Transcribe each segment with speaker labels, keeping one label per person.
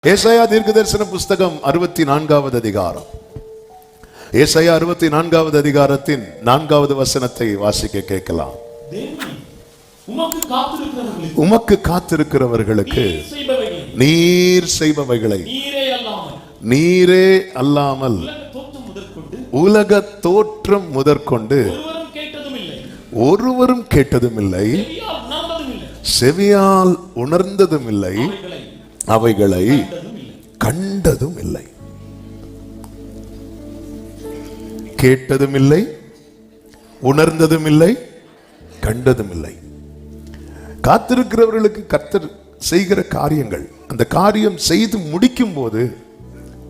Speaker 1: ஏசாயா தீர்க்கதரிசன புஸ்தகம் 64வது அதிகாரம். ஏசாயா 64வது அதிகாரத்தின் 4வது வசனத்தை வாசிக்க கேட்கலாம். உமக்கு காத்திருக்கிறவர்களுக்கு நீர் செய்பவைகளை நீரே அல்லாமல் உலக தோற்றம் முதற்கொண்டு ஒருவரும் கேட்டதும் இல்லை, செவியால் உணர்ந்ததும் இல்லை, அவைகளை கண்டதும் இல்லை. கேட்டதும் இல்லை, உணர்ந்ததும் இல்லை, கண்டதும் இல்லை. காத்திருக்கிறவர்களுக்கு கர்த்தர் செய்கிற காரியங்கள், அந்த காரியம் செய்து முடிக்கும் போது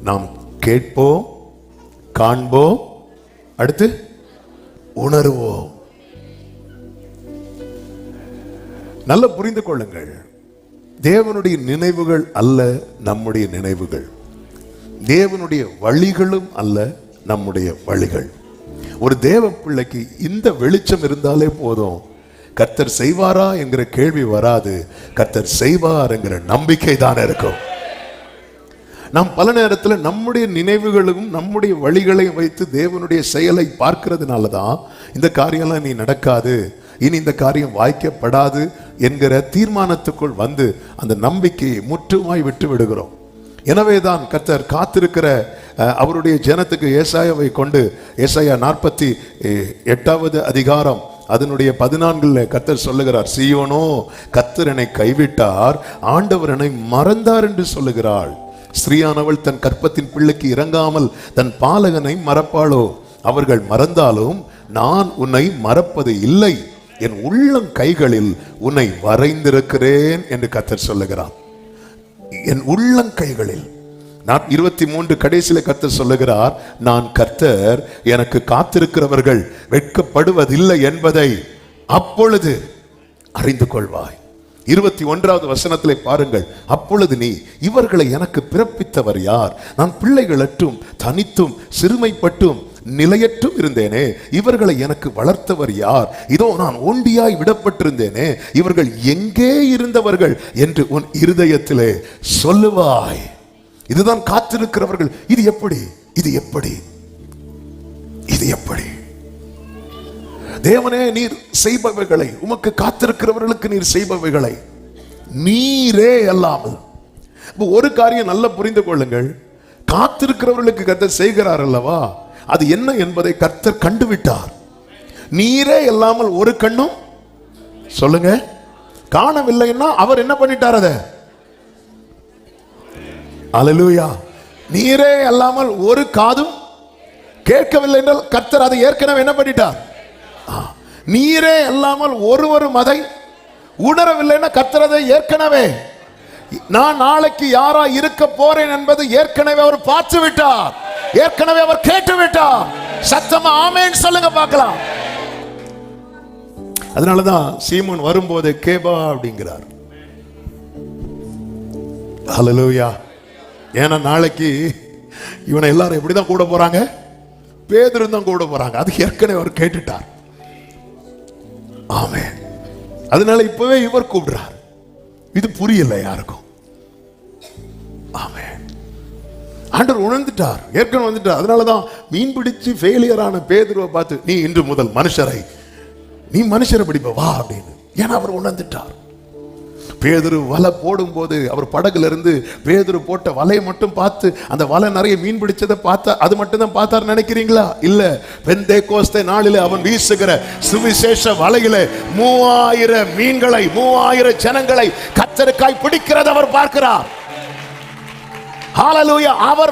Speaker 1: நாம் கேட்போம், காண்போம், அடுத்து உணர்வோம். நல்ல புரிந்து கொள்ளுங்கள், தேவனுடைய நினைவுகள் அல்ல நம்முடைய நினைவுகள், தேவனுடைய வழிகளும் அல்ல நம்முடைய வழிகள். ஒரு தேவ பிள்ளைக்கு இந்த வெளிச்சம் இருந்தாலே போதும், கர்த்தர் செய்வாரா என்கிற கேள்வி வராது, கர்த்தர் செய்வார் என்கிற நம்பிக்கை தான் இருக்கும். நாம் பல நேரத்தில் நம்முடைய நினைவுகளும் நம்முடைய வழிகளையும் வைத்து தேவனுடைய செயலை பார்க்கிறதுனால தான் இந்த காரியம்லாம் நீ நடக்காது, இனி இந்த காரியம் வாய்க்கப்படாது என்கிற தீர்மானத்துக்குள் வந்து அந்த நம்பிக்கையை முற்றுமாய் விட்டு விடுகிறோம். எனவேதான் கர்த்தர் காத்திருக்கிற அவருடைய ஜனத்துக்கு ஏசாயாவை கொண்டு ஏசாயா 48வது அதிகாரம் அதனுடைய 14 கர்த்தர் சொல்லுகிறார், சீயோனோ கர்த்தர் என்னை கைவிட்டார், ஆண்டவர் என்னை மறந்தார் என்று சொல்லுகிறாள். ஸ்திரீயானவள் தன் கற்பத்தின் பிள்ளைக்கு இறங்காமல் தன் பாலகனை மறப்பாளோ? அவர்கள் மறந்தாலும் நான் உன்னை மறப்பது இல்லை, என் உள்ளம் கைகளில் உன்னை வரைந்திருக்கிறேன் என்று கர்த்தர் சொல்லுகிறார். என் உள்ளம் கைகளில். 23 கடைசியில கர்த்தர் சொல்லுகிறார், நான் கர்த்தர், எனக்கு காத்திருக்கிறவர்கள் வெட்கப்படுவதில்லை என்பதை அப்பொழுது அறிந்து கொள்வாய். 21வது வசனத்திலே பாருங்கள், அப்பொழுது நீ இவர்களை எனக்கு பிறப்பித்தவர் யார்? நான் பிள்ளைகளற்றும் தனித்தும் சிறுமைப்பட்டும் நிலையற்றும் இருந்தேனே, இவர்களை எனக்கு வளர்த்தவர் யார்? இதோ நான் ஒண்டியாய் விடப்பட்டிருந்தேனே, இவர்கள் எங்கே இருந்தவர்கள் என்று உன் இருதயத்திலே சொல்லுவாய். இதுதான் காத்திருக்கிறவர்கள். இது எப்படி? இது எப்படி? இது எப்படி? தேவனே, நீர் செய்பவைகளை, உமக்கு காத்திருக்கிறவர்களுக்கு நீர் செய்பவைகளை நீரே அல்லாமல். ஒரு காரியம் நல்லா புரிந்து கொள்ளுங்கள், காத்திருக்கிறவர்களுக்கு கர்த்தர் செய்கிறார் அல்லவா, அது என்ன என்பதை கர்த்தர் கண்டுவிட்டார். நீரே இல்லாமல் ஒரு கண்ணும் சொல்லுங்க காணவில்லைன்னா அவர் என்ன பண்ணிட்டார்? அத அல்லேலூயா. நீரே அல்லாமல் ஒரு காதும் கேட்கவில்லை என்றால் கர்த்தர் அதை ஏற்கனவே என்ன பண்ணிட்டார்? நீரே அல்லாமல் ஒருவரும் அதை உணரவில்லைன்னா கர்த்தர் அதை ஏற்கனவே, நான் நாளைக்கு யாரா இருக்க போறேன் என்பது ஏற்கனவே அவர் பார்த்து விட்டார், ஏற்கனவே அவர் கேட்டு விட்டார். சத்தமா ஆமென் சொல்லுங்க பார்க்கலாம். அதனாலதான் சீமோன் வரும்போது கேபா அப்படிங்கிறார். ஹல்லேலூயா. ஏன்னா நாளைக்கு இவனை எல்லாரும் எப்படிதான் கூட போறாங்க? பேதுரு தான் கூட போறாங்க. அது ஏற்கனவே அவர் கேட்டுட்டார். ஆமென். அதனால இப்பவே இவர் கூப்பிடுறார். இது புரியல யாருக்கும். ஆமென். ஆண்டவர் உணர்ந்துட்டார், ஏற்கனவே வந்துட்டார். அதனாலதான் மீன் பிடிச்சு ஃபெயிலியரான பேதுருவை பார்த்து, நீ இன்று முதல் நீ மனுஷரை பிடிப்ப வா அப்படின்னு. ஏன்னா அவர் உணர்ந்துட்டார். பேதுரு வலை போடும் போது அவர் படகுல இருந்து பேதுரு போட்ட வலையை மட்டும் பார்த்து, அந்த வலை நிறைய மீன் பிடிச்சதை பார்த்தா அது மட்டும் தான் பார்த்தார் நினைக்கிறீங்களா? இல்ல, பெந்தேகோஸ்தே நாளிலே அவன் வீசுகிற சுவிசேஷ வலையில 3000 மீன்களை, 3000 ஜனங்களை கர்த்தருக்காய் பிடிக்கிறத அவர் பார்க்கிறார். ஹல்லேலூயா. அவர்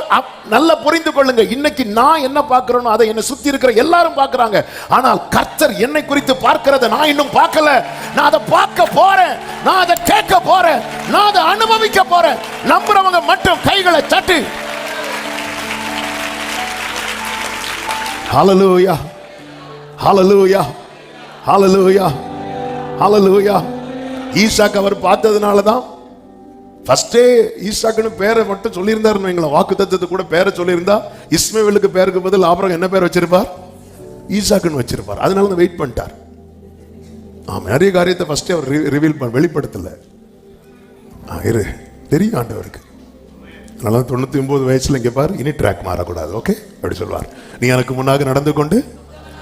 Speaker 1: நல்ல புரிந்து கொள்ளுங்க, இன்னைக்கு நான் என்ன பார்க்கிறேனோ அதை என்னை சுத்தி இருக்கிற எல்லாரும் பார்க்கறாங்க. ஆனால் கர்த்தர் என்னை குறித்து பார்க்கிறத நான் இன்னும் பார்க்கல. நான் அதை பார்க்க போறேன், நான் அதை கேட்க போறேன், நான் அதை அனுபவிக்க போறேன். நம்புறவங்க மட்டும் கைகளை தட்டி ஹல்லேலூயா, ஹல்லேலூயா, ஹல்லேலூயா, ஹல்லேலூயா. ஈசாக்கு அவர் பார்த்ததுனால தான் ஃபர்ஸ்டே ஈசாக்குன்னு பேரை மட்டும் சொல்லியிருந்தாருன்னு, வாக்குத்தத்தத்தை கூட பேரை சொல்லியிருந்தா இஸ்மவேலுக்கு பேருக்கு பதில் ஆபிரகாம் என்ன பேர் வச்சிருப்பார்? ஈசாக்குன்னு வச்சிருப்பார். அதனால தான் வெயிட் பண்ணிட்டார். நிறைய காரியத்தை ஃபர்ஸ்டே அவர் வெளிப்படுத்தல. தெரியும் ஆண்டவருக்கு. அதனால 99 வயசுல இங்கே பாரு, இனி ட்ராக் மாறக்கூடாது, ஓகே அப்படி சொல்வார். நீ எனக்கு முன்னாக நடந்து கொண்டு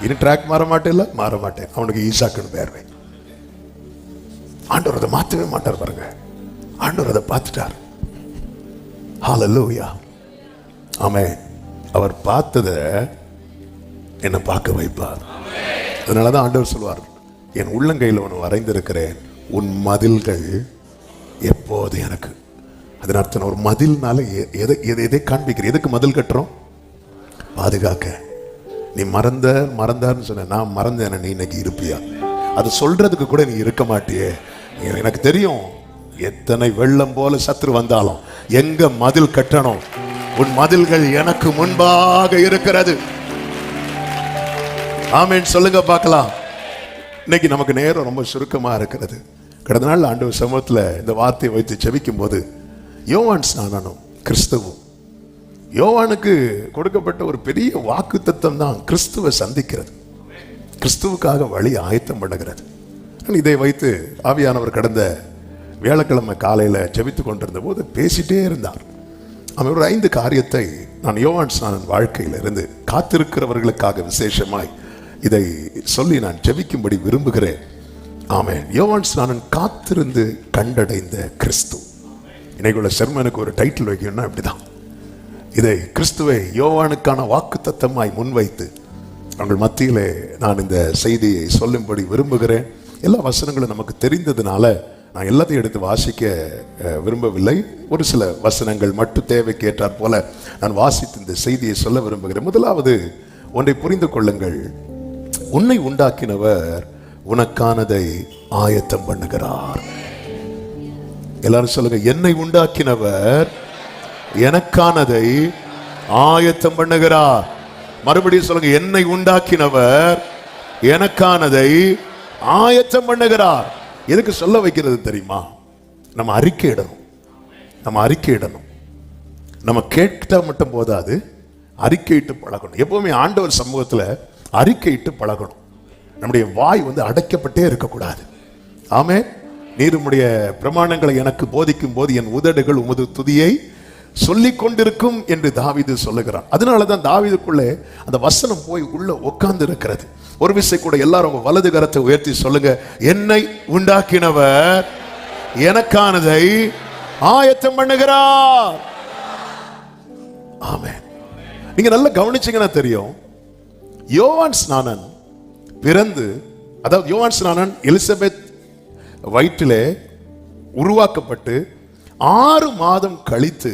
Speaker 1: இனி ட்ராக் மாற மாட்டேன், மாற மாட்டேன். அவனுக்கு ஈசாக்குன்னு பேர் வை. ஆண்டவர் அதை மாற்றவே மாட்டார் பாருங்க. ஆண்டவர் அதை பார்த்துட்டார். ஹல்லேலூயா, ஆமென். அவர் பார்த்ததை என்னை பார்க்க வைப்பார். அதனாலதான் ஆண்டவர் சொல்வார், என் உள்ளங்கையில் ஒன்று வரைந்திருக்கிறேன், உன் மதில்கள் எப்போது எனக்கு. அதன் அர்த்தம் ஒரு மதில்னால எதை காண்பிக்கிற. எதுக்கு மதில் கட்டுறோம்? பாதுகாக்க. நீ மறந்தார்னு சொன்ன, நான் மறந்தேன், நீ இன்னைக்கு இருப்பியா? அது சொல்றதுக்கு கூட நீ இருக்க மாட்டியே. எனக்கு தெரியும், எத்தனை வெள்ளம் போல சத்துரு வந்தாலும் எங்க மதில் கட்டணும்? உன் மதில்கள் எனக்கு முன்பாக இருக்கிறது. ஆமென் சொல்லுங்க பார்க்கலாம். இன்னைக்கு நமக்கு நேரம் ரொம்ப சுருக்கமா இருக்கிறது. கடந்த நாள் ஆண்டவர் சமூகத்தில் இந்த வார்த்தையை வைத்து செபிக்கும் போது, யோவான் ஸ்நானனும் கிறிஸ்துவும், யோவானுக்கு கொடுக்கப்பட்ட ஒரு பெரிய வாக்கு தத்தம் தான் கிறிஸ்துவை சந்திக்கிறது, கிறிஸ்துவுக்காக வழி ஆயத்தம் பண்ணுகிறது. இதை வைத்து ஆவியானவர் கடந்த வியாழக்கிழமை காலையில் ஜெபித்து கொண்டிருந்த போது பேசிட்டே இருந்தார். அவர் ஒரு 5 காரியத்தை நான் யோவான் ஸ்நானன் வாழ்க்கையில் இருந்து காத்திருக்கிறவர்களுக்காக விசேஷமாய் இதை சொல்லி நான் ஜெபிக்கும்படி விரும்புகிறேன். ஆமென். யோவான் ஸ்நானன் காத்திருந்து கண்டடைந்த கிறிஸ்து. இன்னைக்குள்ள செர்மனுக்கு ஒரு டைட்டில் வைக்கணும்னா இப்படிதான். இதை கிறிஸ்துவை யோவானுக்கான வாக்கு தத்தமாய் முன்வைத்து அவங்கள் மத்தியிலே நான் இந்த செய்தியை சொல்லும்படி விரும்புகிறேன். எல்லா வசனங்களும் நமக்கு தெரிந்ததுனால நான் எல்லாத்தையும் எடுத்து வாசிக்க விரும்பவில்லை. ஒரு சில வசனங்கள் மட்டும் தேவைக்கு ஏற்றாற் போல நான் வாசித்து இந்த செய்தியை சொல்ல விரும்புகிறேன். முதலாவது ஒன்றை புரிந்து கொள்ளுங்கள், உன்னை உண்டாக்கினவர் உனக்கானதை ஆயத்தம் பண்ணுகிறார். எல்லாரும் சொல்லுங்க, என்னை உண்டாக்கினவர் எனக்கானதை ஆயத்தம் பண்ணுகிறார். மறுபடியும் சொல்லுங்க, என்னை உண்டாக்கினவர் எனக்கானதை ஆயத்தம் பண்ணுகிறார். எதுக்கு சொல்ல வைக்கிறது தெரியுமா? நம்ம அறிக்கையிடணும். நம்ம கேட்டா மட்டும் போதாது, அறிக்கையிட்டு பழகணும். எப்பவுமே ஆண்டவர் சமூகத்தில் அறிக்கையிட்டு பழகணும். நம்முடைய வாய் அடைக்கப்பட்டே இருக்கக்கூடாது. ஆமே. நீர் உம்முடைய பிரமாணங்களை எனக்கு போதிக்கும் போது என் உதடுகள் உமது துதியை சொல்லிக் கொண்டிருக்கும் என்று தாவீது சொல்லுகிறான். அதனாலதான் தாவீதுக்குள்ளே அந்த வசனம் போய் உள்ள உட்கார்ந்து இருக்கிறது. ஒரு விசை கூட எல்லாரும் உங்க வலது கரத்தை உயர்த்தி சொல்லுங்க, என்னை உண்டாக்கினவர் எனக்கானதை ஆயத்தம் பண்ணுகிறார். ஆமென். நீங்க நல்லா கவனிச்சீங்கன்னா தெரியும், யோவான் ஸ்நானன் பிறந்து, அதாவது யோவான் ஸ்நானன் எலிசபெத் வயிற்றிலே உருவாக்கப்பட்டு 6 மாதம் கழித்து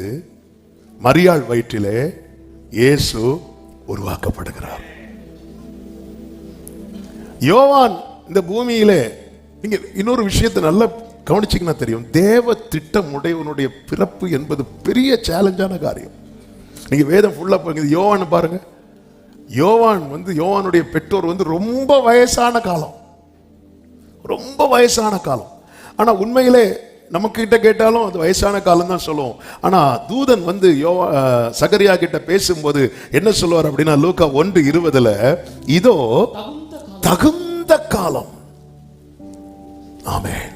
Speaker 1: மரியாள் வயிற்றிலே இயேசு உருவாக்கப்படுகிறார். யோவான் இந்த பூமியிலே, நீங்க இன்னொரு விஷயத்தை நல்லா கவனிச்சீங்கன்னா தெரியும், தேவ திட்டம் உடையவனுடைய பிறப்பு என்பது பெரிய சேலஞ்சான காரியம். நீங்க வேதம் ஃபுல்லா பாருங்க, யோவான் பாருங்க. யோவானுடைய பெற்றோர் ரொம்ப வயசான காலம், ஆனா உண்மையிலே நமக்கு கிட்ட கேட்டாலும் அது வயசான காலம் தான் சொல்லுவோம். ஆனா தூதன் சகரியா கிட்ட பேசும்போது என்ன சொல்லுவார் அப்படின்னா, லூக்கா 1:20 இதோ தகுந்த காலம். ஆமென்.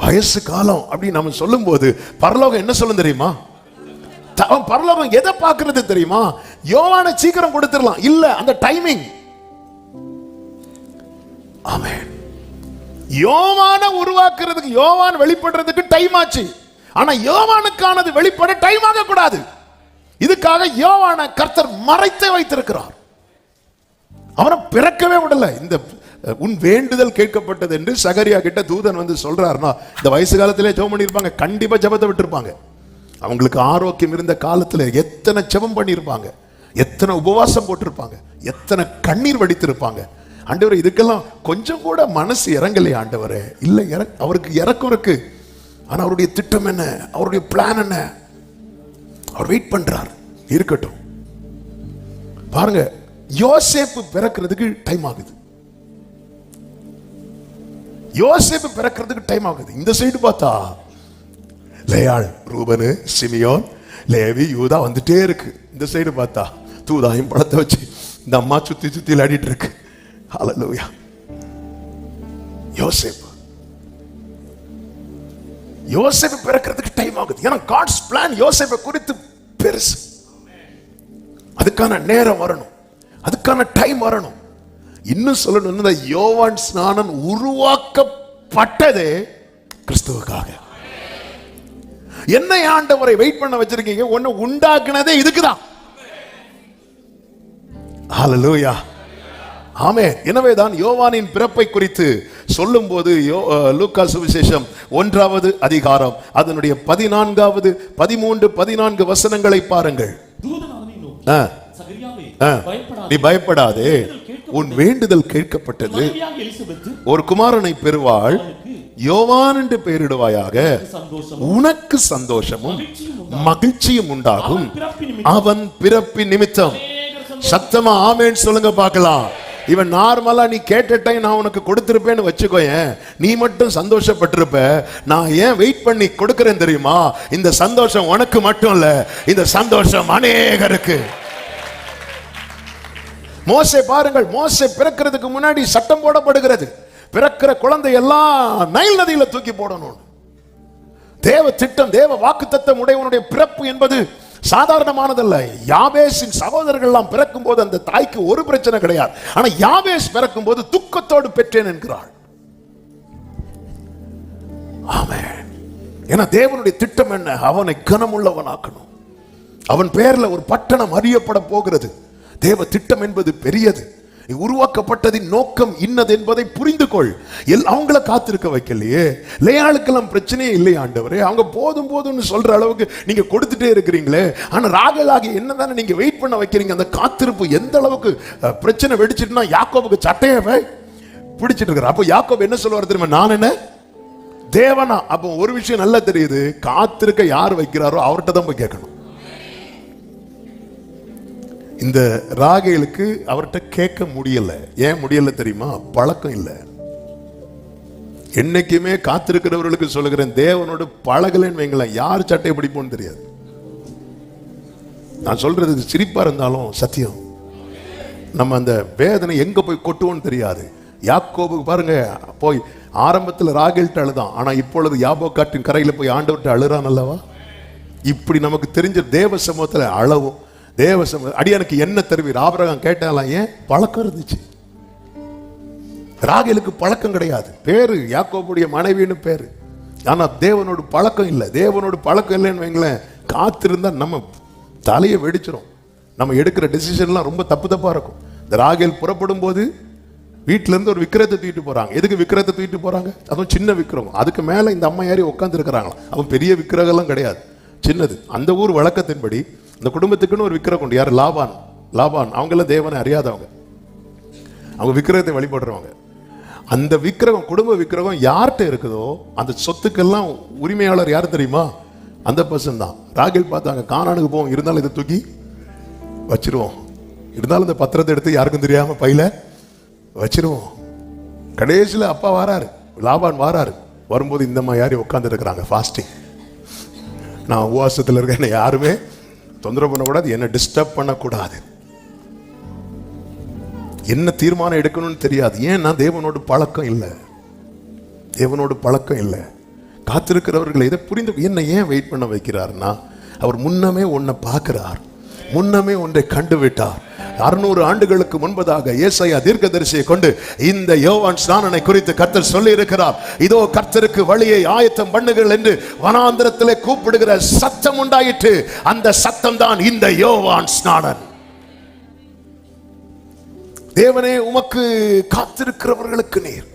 Speaker 1: வயசு காலம் அப்படி நம்ம சொல்லும் போது பரலோகம் என்ன சொல்லும் தெரியுமா? பரலோகம் எதை பார்க்கிறது தெரியுமா? யோவானை சீக்கிரம் கொடுத்துடலாம், இல்ல அந்த டைமிங். ஆமென். யோவானை உருவாக்குறதுக்கு, யோவான் வெளிப்படுறதுக்கு டைம் ஆச்சு. ஆனா யோவானுக்கானது வெளிப்பட டைம் ஆக கூடாது. இதுக்காக யோவானை கர்த்தர் மறைத்து வைத்திருக்கிறார். அவனை பிறக்கவே விடல. இந்த உன் வேண்டுதல் கேட்கப்பட்டது என்று சகரியா கிட்ட தூதன் சொல்றாருன்னா, இந்த வயசு காலத்திலே ஜெபம் பண்ணிருப்பாங்க, கண்டிப்பா ஜெபத்தை விட்டுருப்பாங்க. அவங்களுக்கு ஆரோக்கியம் இருந்த காலத்துல எத்தனை ஜெபம் பண்ணிருப்பாங்க, எத்தனை உபவாசம் போட்டிருப்பாங்க, எத்தனை கண்ணீர் வடித்திருப்பாங்க. ஆண்டவரே, இதுக்கெல்லாம் கொஞ்சம் கூட மனசு இறங்கலையே ஆண்டவரே? இல்லை, அவருக்கு இறக்கம் இருக்கு. ஆனா அவருடைய திட்டம் என்ன, அவருடைய பிளான் என்ன? அவர் வெயிட் பண்றார். இருக்கட்டும். பாருங்க, யோசேப்பு பிறக்கிறதுக்கு டைம் ஆகுது. இந்த சைடு பார்த்தா லேயாள், ரூபனு, சிமியோன், லேவி, யூதா வந்துட்டே இருக்கு. இந்த சைடு பார்த்தா தூதாயும் பழத்தை வச்சு இந்த அம்மா சுத்தி சுத்தி விளையாடிட்டு இருக்கு. ஹல்லேலூயா. யோசேப்பு யோசேப்பு பிறக்கிறதுக்கு டைம் ஆகுது. ஏன்னா காட்ஸ் பிளான் யோசேப்பை குறித்து பெருசு. அதுக்கான நேரம் வரணும், அதுக்கான டைம் வரணும். இன்னும் சொல்லணும், யோவான் ஸ்நானன் உருவாக்கப்பட்டதே கிறிஸ்துவுக்காக. என்ன ஆண்டவரை வெயிட் பண்ண வச்சிருக்கீங்க? ஒன்னு உண்டாக்குனதே இதுக்குதான். ஹல்லேலூயா, ஆமென். எனவேதான் யோவானின் பிறப்பை குறித்து சொல்லும் போது லூக்கா சுவிசேஷம் 1வது அதிகாரம் அதனுடைய 14வது 13 14 வசனங்களை பாருங்கள். நீ பயப்படாதே, உன் வேண்டுதல் கேட்கப்பட்டது, ஒரு குமாரனை பெறுவாள், யோவான் என்று பெயரிடுவாயாக, உனக்கு சந்தோஷமும் மகிழ்ச்சியும் உண்டாகும், அவன் பிறப்பின் நிமித்தம். சத்தமா ஆமென் சொல்லுங்க பார்க்கலாம். இவன் நார்மலா நீ கேட்ட டைம் நான் உனக்கு கொடுத்திருப்பேன்னு வச்சுக்கோயேன், நீ மட்டும் சந்தோஷப்பட்டிருப்ப. நான் ஏன் வெயிட் பண்ணி கொடுக்கிறேன் தெரியுமா? இந்த சந்தோஷம் உனக்கு மட்டும் இல்ல, இந்த சந்தோஷம் அநேகருக்கு. மோசே பாருங்கள், மோசே பிறக்கிறதுக்கு முன்னாடி சட்டம் போடப்படுகிறது, பிறக்கிற குழந்தை எல்லாம் நைல் நதியில தூக்கி போடணும். தேவ திட்டம், தேவ வாக்குத்தத்தம் உடையவனுடைய பிறப்பு என்பது சாதாரணமானதல்ல. யாபேசின் சகோதரர்கள் எல்லாம் பிறக்கும் போது அந்த தாய்க்கு ஒரு பிரச்சனை கிடையாது. ஆனா யாபேஸ் பிறக்கும் போது துக்கத்தோடு பெற்றேன் என்கிறாள். ஆமென். ஏன்னா தேவனுடைய திட்டம் என்ன? அவனை கனமுள்ளவனாக்கணும். அவன் பேர்ல ஒரு பட்டணம் அறியப்பட போகிறது. தேவ திட்டம் என்பது பெரியது. உருவாக்கப்பட்டதின் நோக்கம் இன்னது என்பதை புரிந்து கொள். அவங்கள காத்திருக்க வைக்கலையே. லேயாளுக்கெல்லாம் பிரச்சனையே இல்லை ஆண்டவரே, அவங்க போதும் போதும்னு சொல்ற அளவுக்கு நீங்க கொடுத்துட்டே இருக்கிறீங்களே. ஆனா ராகலாகி என்னதானே நீங்க வெயிட் பண்ண வைக்கிறீங்க. அந்த காத்திருப்பு எந்த அளவுக்கு பிரச்சனை வெடிச்சிட்டுனா, யாக்கோபுக்கு சட்டையவை பிடிச்சிட்டு இருக்கிற. அப்போ யாக்கோபு என்ன சொல்லுவார் தெரியுமா? நான் என்ன தேவனா? அப்போ ஒரு விஷயம் நல்லா தெரியுது, காத்திருக்க யார் வைக்கிறாரோ அவர்கிட்ட தான் போய் கேட்கணும். இந்த ராகேலுக்கு அவர்கிட்ட கேட்க முடியல. ஏன் முடியல தெரியுமா? பழக்கம் இல்லை. என்னைக்குமே காத்திருக்கிறவர்களுக்கு சொல்லுகிறேன், தேவனோடு பழகலன்னு வைங்களேன், யார் சட்டை பிடிப்போன்னு தெரியாது. நான் சொல்றது சிரிப்பா இருந்தாலும் சத்தியம். நம்ம அந்த வேதனை எங்க போய் கொட்டுவோன்னு தெரியாது. யாக்கோபுக்கு பாருங்க, போய் ஆரம்பத்தில் ராகேல்கிட்ட அழுதான், ஆனா இப்பொழுது யாபோக்காட்டின் கரையில போய் ஆண்டவர்கிட்ட அழுறான் அல்லவா. இப்படி நமக்கு தெரிஞ்ச தேவ சமூகத்தில் அழவும், தேவ சமூகம் அடியானுக்கு என்ன தருவீர்? ஆபிரகாம் கேட்டாலாம். ஏன்? பழக்கம் இருந்துச்சு. ராகேலுக்கு பழக்கம் கிடையாது. பேரு யாக்கோபுடைய மனைவின்னு பேரு, ஆனா தேவனோடு பழக்கம் இல்லை. தேவனோடு பழக்கம் இல்லைன்னு வைங்களேன், காத்திருந்தா நம்ம தலையை வெடிச்சிடும். நம்ம எடுக்கிற டெசிஷன்லாம் ரொம்ப தப்பா இருக்கும். இந்த ராகேல் புறப்படும் போது வீட்டுல இருந்து ஒரு விக்கிரத்தை தூக்கிட்டு போறாங்க. எதுக்கு விக்கிரத்தை தூக்கிட்டு போறாங்க? அதுவும் சின்ன விக்கிரகம். அதுக்கு மேல இந்த அம்மா ஏறி உட்கார்ந்து இருக்கிறாங்களா. அவன் பெரிய விக்கிரகம் எல்லாம் கிடையாது, சின்னது. அந்த ஊர் வழக்கத்தின்படி இந்த குடும்பத்துக்குன்னு ஒரு விக்கிரகம் உண்டு. யார்? லாபான். லாபான் அவங்க எல்லாம் தேவனை அறியாதவங்க, அவங்க விக்கிரகத்தை வழிபடுறவங்க. அந்த விக்கிரகம், குடும்ப விக்கிரகம் யார்கிட்ட இருக்குதோ அந்த சொத்துக்கெல்லாம் உரிமையாளர் யார் தெரியுமா? அந்த பர்சன் தான். ராகேல் பார்த்தாங்க, கானானுக்கு போவோம், இருந்தாலும் இதை தூக்கி வச்சிருவோம், இருந்தாலும் இந்த பத்திரத்தை எடுத்து யாருக்கும் தெரியாம பையில வச்சிருவோம். கடைசியில் அப்பா வாராரு, லாபான் வாராரு. வரும்போது இந்த மாதிரி யாரையும் உட்கார்ந்து இருக்கிறாங்க, ஃபாஸ்டிங். நான் உபவாசத்தில் இருக்கேன், என்னை யாருமே தொந்தரவு பண்ணக்கூடாது, என்ன டிஸ்டர்ப் பண்ணக்கூடாது. என்ன தீர்மானம் எடுக்கணும்னு தெரியாது. ஏன்? நான் தேவனோடு பழக்கம் இல்லை, தேவனோடு பழக்கம் இல்லை. காத்திருக்கிறவர்களை இதை புரிந்து என்ன ஏன் வெயிட் பண்ண வைக்கிறார்னா, அவர் முன்னமே ஒன்றை பார்க்கிறார், முன்னமே ஒன்றை கண்டு விட்டார். 600 ஆண்டுகளுக்கு முன்பதாக ஏசாயா தீர்க்கதரிசியை கொண்டு இந்த யோவான் ஸ்நானனை குறித்து கர்த்தர் சொல்லி இருக்கிறார். இதோ கர்த்தருக்கு வழியை ஆயத்தம் பண்ணுங்கள் என்று வனாந்திரத்திலே கூப்பிடுகிற சத்தம் உண்டாயிற்று. அந்த சத்தம் தான் இந்த யோவான் ஸ்நானன். தேவனே உமக்கு காத்திருக்கிறவர்களுக்கு நீர்.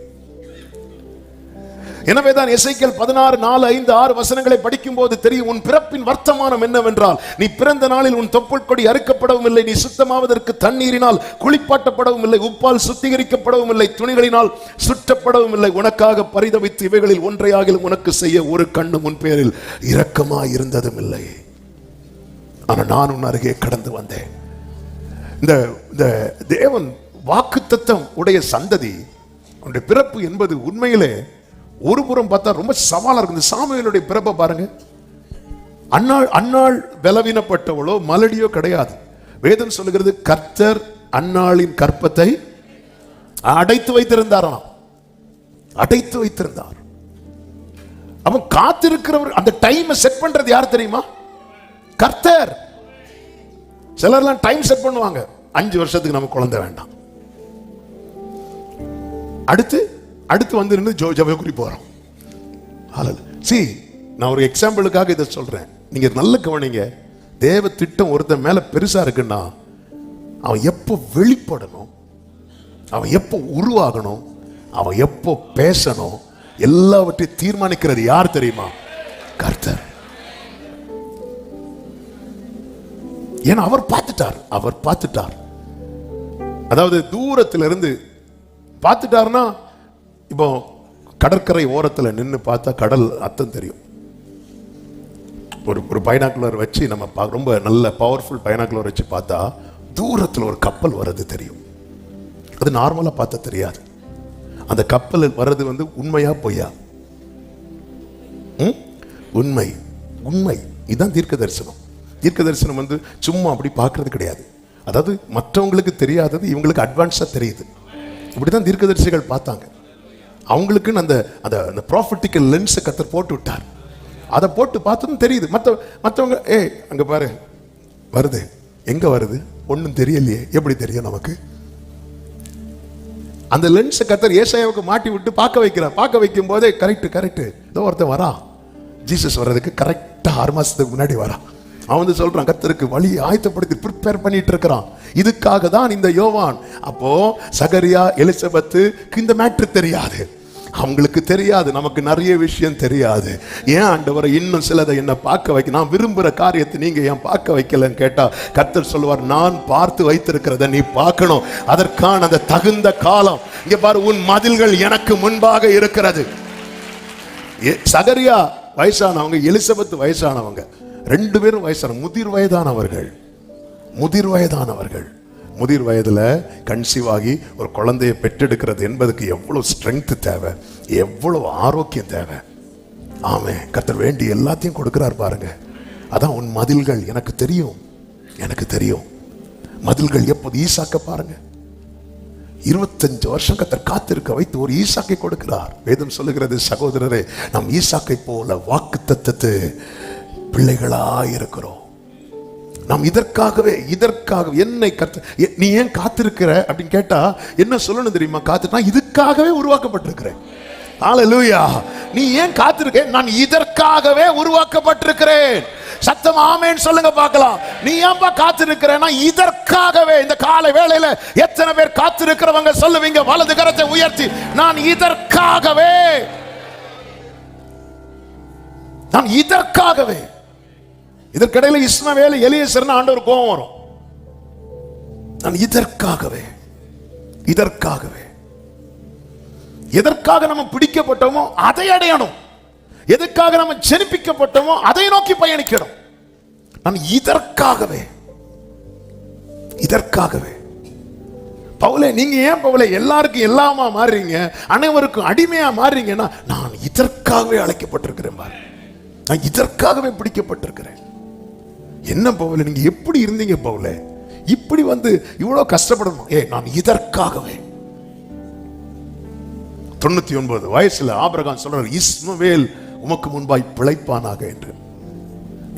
Speaker 1: எனவேதான் எசேக்கியேல் 16:4-5-6 வசனங்களை படிக்கும் போது தெரியும், உன் பிறப்பின் வர்த்தமானம் என்னவென்றால், நீ பிறந்த நாளில் உன் தொப்புள் கொடி அறுக்கப்படவும் இல்லை, நீ சுத்தமாவதற்கு தண்ணீரினால் குளிப்பாட்டப்படவும் இல்லை, உப்பால் சுத்திகரிக்கப்படவும் இல்லை, துணிகளினால் சுற்றப்படவும் இல்லை. உனக்காக பரிதவித்து இவைகளில் ஒன்றையாகிலும் உனக்கு செய்ய ஒரு கண்ணு உன் பேரில் இரக்கமாய் இருந்ததும் இல்லை. ஆனா நான் உன் அருகே கடந்து வந்தேன். இந்த தேவன் வாக்குத்தத்தம் உடைய சந்ததி, உன்னுடைய பிறப்பு என்பது உண்மையிலே ஒரு புறம் பார்த்தா ரொம்ப சவாலா இருக்கு. இந்த சாமுவேலுடைய பிறப்பை பாருங்க. அன்னாள் பலவீனப்பட்டவளோ மலடியோ கிடையாது. வேதம் சொல்லுகிறது, கர்த்தர் அன்னாளின் கற்பத்தை அடைத்து வைத்திருந்தாராம், அடைத்து வைத்திருந்தார். அவன் காத்திருக்கிறவர். அந்த டைமை செட் பண்றது யார் தெரியுமா? கர்த்தர். சிலர்லாம் டைம் செட் பண்ணுவாங்க, 5 வருஷத்துக்கு நம்ம குழந்தை வேண்டாம், அடுத்து அடுத்து வந்து நின்று ஜபக்குறி போறோம். சி, நான் ஒரு எக்ஸாம்பிளுக்காக இதை சொல்றேன், நீங்க நல்ல கவனிங்க. தேவ திட்டம் ஒருத்தன் மேல பெருசா இருக்குன்னா அவன் எப்போ வெளிப்படணும், அவன் எப்போ உருவாகணும், அவன் எப்போ பேசணும், எல்லாவற்றையும் தீர்மானிக்கிறது யார் தெரியுமா? கர்த்தர். ஏன்னா அவர் பார்த்துட்டார். அதாவது தூரத்திலிருந்து பார்த்துட்டாருன்னா, இப்போ கடற்கரை ஓரத்தில் நின்று பார்த்தா கடல் அர்த்தம் தெரியும். ஒரு பைனாக்குலர் வச்சு நம்ம ரொம்ப நல்ல பவர்ஃபுல் பைனாக்குலர் வச்சு பார்த்தா தூரத்தில் ஒரு கப்பல் வர்றது தெரியும். அது நார்மலாக பார்த்தா தெரியாது. அந்த கப்பல் வர்றது வந்து உண்மையா பொய்யா? உண்மை. உண்மை. இதுதான் தீர்க்க தரிசனம். தீர்க்க தரிசனம் வந்து சும்மா அப்படி பார்க்கறது கிடையாது. அதாவது மற்றவங்களுக்கு தெரியாதது இவங்களுக்கு அட்வான்ஸாக தெரியுது. இப்படிதான் தீர்க்கதரிசிகள் பார்த்தாங்க. அவங்களுக்குன்னு அந்த ப்ராஃபட்டிக்கல் லென்ஸை கர்த்தர் போட்டு விட்டார். அதை போட்டு பார்த்ததும் தெரியுது. மற்றவங்க அங்கே பாரு வருது, எங்கே வருது ஒன்றும் தெரியலையே, எப்படி தெரியும் நமக்கு? அந்த லென்ஸை கர்த்தர் ஏசாயாவுக்கு மாட்டி விட்டு பார்க்க வைக்கிறார். பார்க்க வைக்கும் போதே கரெக்ட் ஏதோ ஒருத்தன் வரா, ஜீசஸ் வர்றதுக்கு கரெக்டாக 6 மாதத்துக்கு முன்னாடி வரா. அவன் வந்து சொல்றான், கர்த்தருக்கு வழி ஆயத்தப்படுத்தி ப்ரிப்பேர் பண்ணிட்டு இருக்கிறான். இதுக்காக தான் இந்த யோவான். அப்போ சகரியா எலிசபெத்துக்கு இந்த மேட்ரு தெரியாது, அவங்களுக்கு தெரியாது, நமக்கு நிறைய விஷயம் தெரியாது. ஏன் ஆண்டவரை இன்னும் சிலதை என்ன பார்க்க வைக்க, நான் விரும்புகிற காரியத்தை நீங்க ஏன் பார்க்க வைக்கலன்னு கேட்டா கர்த்தர் சொல்லுவார், நான் பார்த்து வைத்திருக்கிறத நீ பார்க்கணும், அதற்கான அந்த தகுந்த காலம். இங்க பாரு, உன் மதில்கள் எனக்கு முன்பாக இருக்கிறது. சகரியா வயசானவங்க, எலிசபெத் வயசானவங்க, 2 பேரும் வயசான முதிர் வயதானவர்கள். முதிர் வயதுல கன்சீவ் ஆகி ஒரு குழந்தையை பெற்றெடுக்கிறது என்பதுக்கு எவ்வளவு ஸ்ட்ரென்த் தேவை, எவ்வளவு ஆரோக்கியம் தேவை. ஆமென். கர்த்தர் வேண்டி எல்லாத்தையும் கொடுக்கிறார் பாருங்க. அதான் உன் மதில்கள் எனக்கு தெரியும். மதில்கள் எப்போது? ஈசாக்க பாருங்க, 25 வருஷம் கர்த்தர் காத்திருக்க வைத்து ஒரு ஈசாக்கை கொடுக்கிறார். வேதம் சொல்லுகிறது, சகோதரரே, நாம் ஈசாக்கை போல வாக்குத்தத்தத்து பிள்ளைகளாய் இருக்கிறோம். நாம் இதற்காகவே என்னை நீ ஏன் காத்திருக்கிற அப்படின்னு கேட்டா என்ன சொல்லணும் தெரியுமா? நான் இதுக்காகவே உருவாக்கப்பட்டிருக்கிறேன். ஹல்லேலூயா. நீ ஏன் காத்திருக்க? நான் இதற்காகவே உருவாக்கப்பட்டிருக்கிறேன். சத்தம் ஆமென் சொல்லுங்க பார்க்கலாம். நீ ஏன்பா காத்திருக்கிறேன்னா இதற்காகவே. இந்த காலை வேளையில எத்தனை பேர் காத்திருக்கிறவங்க சொல்லுவீங்க? வலது கரத்தை உயர்த்தி, நான் இதற்காகவே. இதற்கிடையில இஸ்மவேல் எலியேசர்னு ஆண்டவர் கோபம் வரும். நான் இதற்காகவே. எதற்காக நம்ம பிடிக்கப்பட்டோமோ அதை அடையணும், எதற்காக நம்ம ஜெனிப்பிக்கப்பட்டோமோ அதை நோக்கி பயணிக்கணும். நான் இதற்காகவே. பவுலே, நீங்க ஏன் பவுலே எல்லாருக்கும் எல்லாமா மாறுறீங்க, அனைவருக்கும் அடிமையா மாறுறீங்கன்னா, நான் இதற்காகவே அழைக்கப்பட்டிருக்கிறேன் பாரு, நான் இதற்காகவே பிடிக்கப்பட்டிருக்கிறேன். என்ன பவுலே, நீங்க எப்படி இருந்தீங்க பவுலே, இப்படி வந்து இவ்வளவு கஷ்டப்படணும்? நான் இதற்காகவே. 99 வயசுல ஆபிரகாம் சொல்றார், இஸ்மவேல் உமக்கு முன்பாய் பிழைப்பானாக என்று.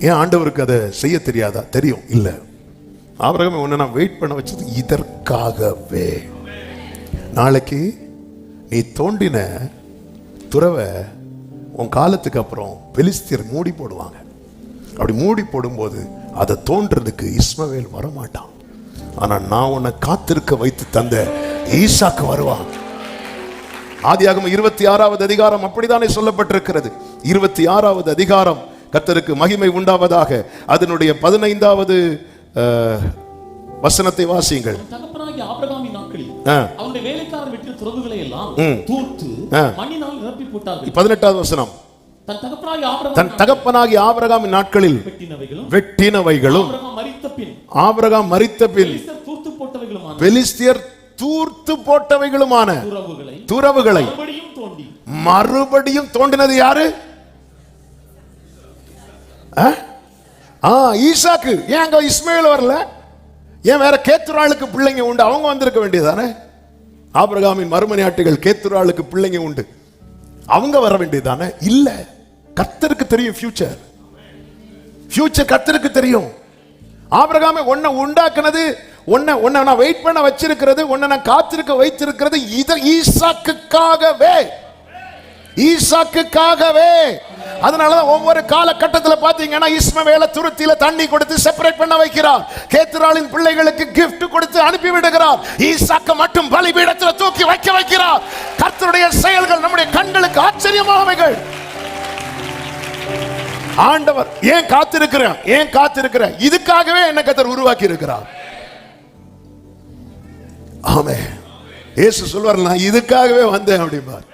Speaker 1: ஏன் ஆண்டவருக்கு அதை செய்ய தெரியாதா? தெரியும். இல்ல, ஆபிரகாம் உன்னை நான் வெயிட் பண்ண வச்சது இதற்காகவே. நாளைக்கு நீ தோண்டின துறவை உன் காலத்துக்கு அப்புறம் பெலிஸ்தியர் மூடி போடுவாங்க. அப்படி மூடி போடும்போது அதை தோன்றதுக்கு இஸ்மவேல் வரமாட்டான். ஆனா நான் உன்னை காத்திருக்க வைத்து தந்த ஈசாக்கு வருவான். ஆதியாகமம் 26வது அதிகாரம் அப்படித்தானே சொல்லப்பட்டிருக்கிறது. 26வது அதிகாரம், கர்த்தருக்கு மகிமை உண்டாவதாக, அதனுடைய 15வது வசனத்தை வாசியுங்கள்.
Speaker 2: தகப்பனாகிய ஆபிரகாமின் நாட்களில் அவருடைய வேலைக்காரர் வெட்டின துறவுகளை எல்லாம் தூர்த்து மண்ணினால் நிரப்பி போட்டார்கள்.
Speaker 1: 18வது வசனம், தன் தகப்பனாகிய ஆபிரகாமின் நாட்களில் வெட்டினவைகளும் ஆபிரகாம் மரித்த பின் பெலிஸ்தியர் தூர்த்து போட்டவைகளுமான துறவுகளை மறுபடியும் தோண்டினது யாரு? ஈசாக்கு. ஏன் அங்க இஸ்மவேல் வரல? ஏன் வேற கேத்துராளுக்கு பிள்ளைங்க உண்டு, அவங்க வந்திருக்க வேண்டியதானே? ஆபிரகாமின் மறுமனையாட்டிகள் கேத்துராளுக்கு பிள்ளைங்க உண்டு, அவங்க வர வேண்டியதானே? இல்ல, கர்த்தருக்கு தெரியும் ஃபியூச்சர் கர்த்தருக்கு தெரியும். ஆபிரகாமே உன்னை உண்டாக்குனது, உன்னை நான் வெயிட் பண்ண வச்சிருக்கிறது, உன்னை நான் காத்திருக்க வைத்திருக்கிறது ஈசாக்குக்காகவே. அதனாலதான் ஒவ்வொரு காலகட்டத்தில் பாத்தீங்கன்னா இஸ்மவேலை துருத்தியில தண்ணி கொடுத்து செப்பரேட் பண்ண வைக்கிறார். கேத்துராளின் பிள்ளைகளுக்கு gift கொடுத்து அனுப்பி விடுகிறார். ஈசாக்கு மட்டும் பலிபீடத்தில் தூக்கி வைக்கிறார். கர்த்தருடைய செயல்கள் நம்முடைய கண்களுக்கு ஆச்சரியமானவைகள். ஆண்டவர் ஏன் காத்திருக்கிறேன், இதுக்காகவே என்ன கர்த்தர் உருவாக்கி இருக்கிறார். ஆமென். இயேசு சொல்வார், நான் இதுக்காகவே வந்தேன் அப்படிம்பார்.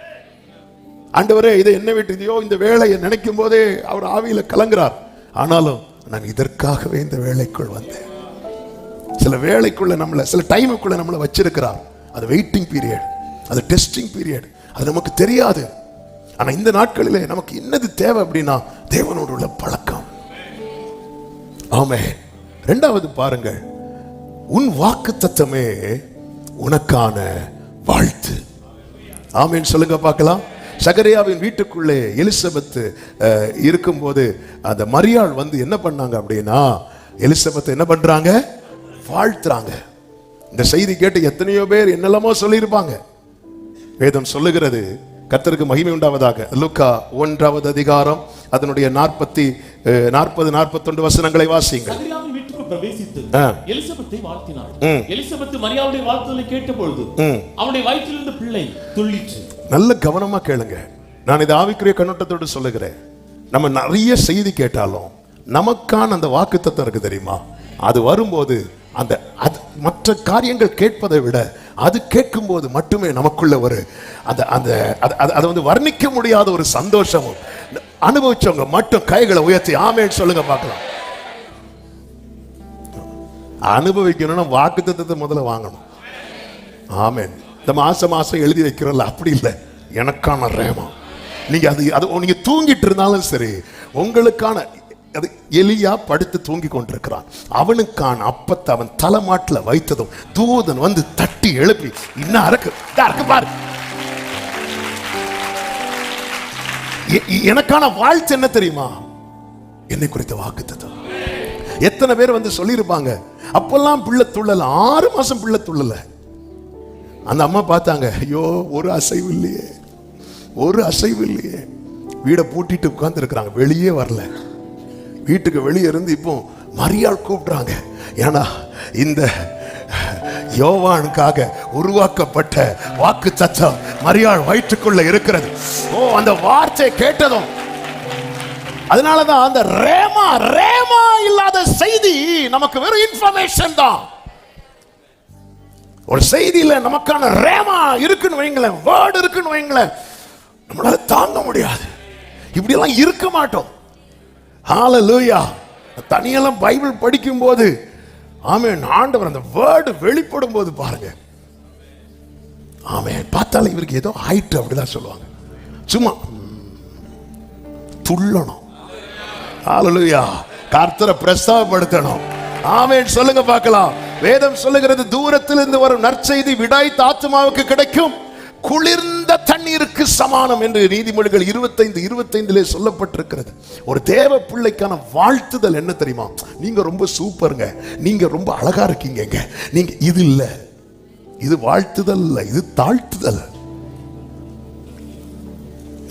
Speaker 1: ஆண்டவரே, இதை என்ன விட்டுதியோ, இந்த வேலையை நினைக்கும் போதே அவர் ஆவியில கலங்குறார். ஆனாலும் நான் இதற்காகவே இந்த வேலைக்குள் வந்தேன். சில வேலைக்குள்ள நம்மளை, சில டைமுக்குள்ள நம்மளை வச்சிருக்கிறார். அது வெயிட்டிங் பீரியட், அது டெஸ்டிங் பீரியட், அது நமக்கு தெரியாது. ஆனா இந்த நாட்களிலே நமக்கு என்னது தேவை அப்படின்னா தேவனோடு உள்ள பழக்கம். ஆமென். இரண்டாவது பாருங்கள், உன் வாக்குத்தத்தமே உனக்கான வாழ்த்து. ஆமென் சொல்லுங்க பார்க்கலாம். சகரியாவின் வீட்டுக்குள்ளே எலிசபெத் இருக்கும்போது அந்த மரியாள் வந்து என்ன பண்ணாங்க அப்படின்னா, எலிசபெத் என்ன பண்றாங்க, வாழ்த்துறாங்க. இந்த செய்தி கேட்டு எத்தனையோ பேர் என்னெல்லாமோ சொல்லியிருப்பாங்க. வேதம் சொல்லுகிறது, கர்த்தருக்கு மகிமை உண்டாவதாக, லூக்கா 1வது அதிகாரம் அதனுடைய 40-41 வசனங்களை வாசிங்க.
Speaker 2: வீட்டுக்கு பிரவேசித்து எலிசபெத்தை வாழ்த்தினார். எலிசபெத் மரியாளுடைய வாழ்த்துதலை கேட்டபொழுது அவனுடைய வயிற்றிலிருந்து பிள்ளை துள்ளிற்று. நல்ல கவனமா கேளுங்க. நான் இதை ஆவிக்குரிய கண்ணோட்டத்தோடு சொல்லுகிறேன். நம்ம நிறைய செய்தி கேட்டாலும் நமக்கான அந்த வாக்குத்தத்தம் இருக்கு தெரியுமா, அது வரும்போது அந்த மற்ற காரியங்கள் கேட்பதை விட அது கேட்கும் போது மட்டுமே நமக்குள்ள ஒரு அதை வந்து வர்ணிக்க முடியாத ஒரு சந்தோஷமும். அனுபவிச்சவங்க மட்டும் கைகளை உயர்த்தி ஆமென் சொல்லுங்க பார்க்கலாம். அனுபவிக்கணும்னா வாக்குத்தத்தத்தை முதல்ல வாங்கணும். ஆமென். இந்த மாசம் எழுதி வைக்கிறோம்ல, அப்படி இல்லை, எனக்கான ரேமா. நீங்க அது நீங்க தூங்கிட்டு இருந்தாலும் சரி, உங்களுக்கான அது எலியா படுத்து தூங்கி கொண்டிருக்கிறான். அவனுக்கான அப்பத்தை அவன் தலைமாட்டில் வைத்ததும் தூதன் வந்து தட்டி எழுப்பி, இன்னும் இருக்கு பாரு, எனக்கான வாழ்த்து என்ன தெரியுமா, என்னை குறித்த வாக்குத்தத்தம். எத்தனை பேர் வந்து சொல்லியிருப்பாங்க, அப்பெல்லாம் பிள்ளை துள்ளல, 6 மாசம் பிள்ளை துள்ளல. அந்த அம்மா பார்த்தாங்க, ஐயோ ஒரு அசைவு இல்லையே. வீடை பூட்டிட்டு உட்கார்ந்து இருக்கிறாங்க, வெளியே வரல. வீட்டுக்கு வெளியே இருந்து இப்போ மரியாள் கூப்பிடுறாங்க. ஏன்னா இந்த யோவானுக்காக உருவாக்கப்பட்ட வாக்குத்தத்தம் மரியாள் வயிற்றுக்குள்ள இருக்கிறது. அந்த வார்த்தை கேட்டதும், அதனாலதான் அந்த ரேமா இல்லாத செய்தி நமக்கு வெறும் இன்ஃபர்மேஷன் தான். ஒரு செய்தியில நமக்கான ரேமா இருக்குன்னு வைங்களேன், வேர்ட் இருக்குன்னு வைங்களேன், நம்மளால தாங்க முடியாது. இப்படி எல்லாம் இருக்க மாட்டோம். ஹalleluya. தனியெல்லாம் பைபிள் படிக்கும் போது ஆமென், ஆண்டவர் அந்த வேர்ட் வெளிப்படும் போது பாருங்க, ஆமென், பார்த்தாலே இவருக்கு ஏதோ ஆயிட்டு அப்படிதான் சொல்லுவாங்க. சும்மா துள்ளணும். ஹalleluya. கர்த்தரை பிரஸ்தாபப்படுத்தணும். ஆமென் சொல்லுங்க பார்க்கலாம். வேதம் சொல்லுகிறது, தூரத்திலிருந்து வரும் நற்செய்தி விடாய்த்த ஆத்துமாவுக்கு கிடைக்கும் குளிர்ந்த தண்ணீருக்கு சமானம் என்று நீதிமொழிகள் 25:25 சொல்லப்பட்டிருக்கிறது. ஒரு தேவ பிள்ளைக்கான வாழ்த்துதல் என்ன தெரியுமா, நீங்க ரொம்ப சூப்பருங்க, நீங்க ரொம்ப அழகா இருக்கீங்க, நீங்க இது இல்ல, இது வாழ்த்துதல் இல்ல, இது தாழ்த்துதல்.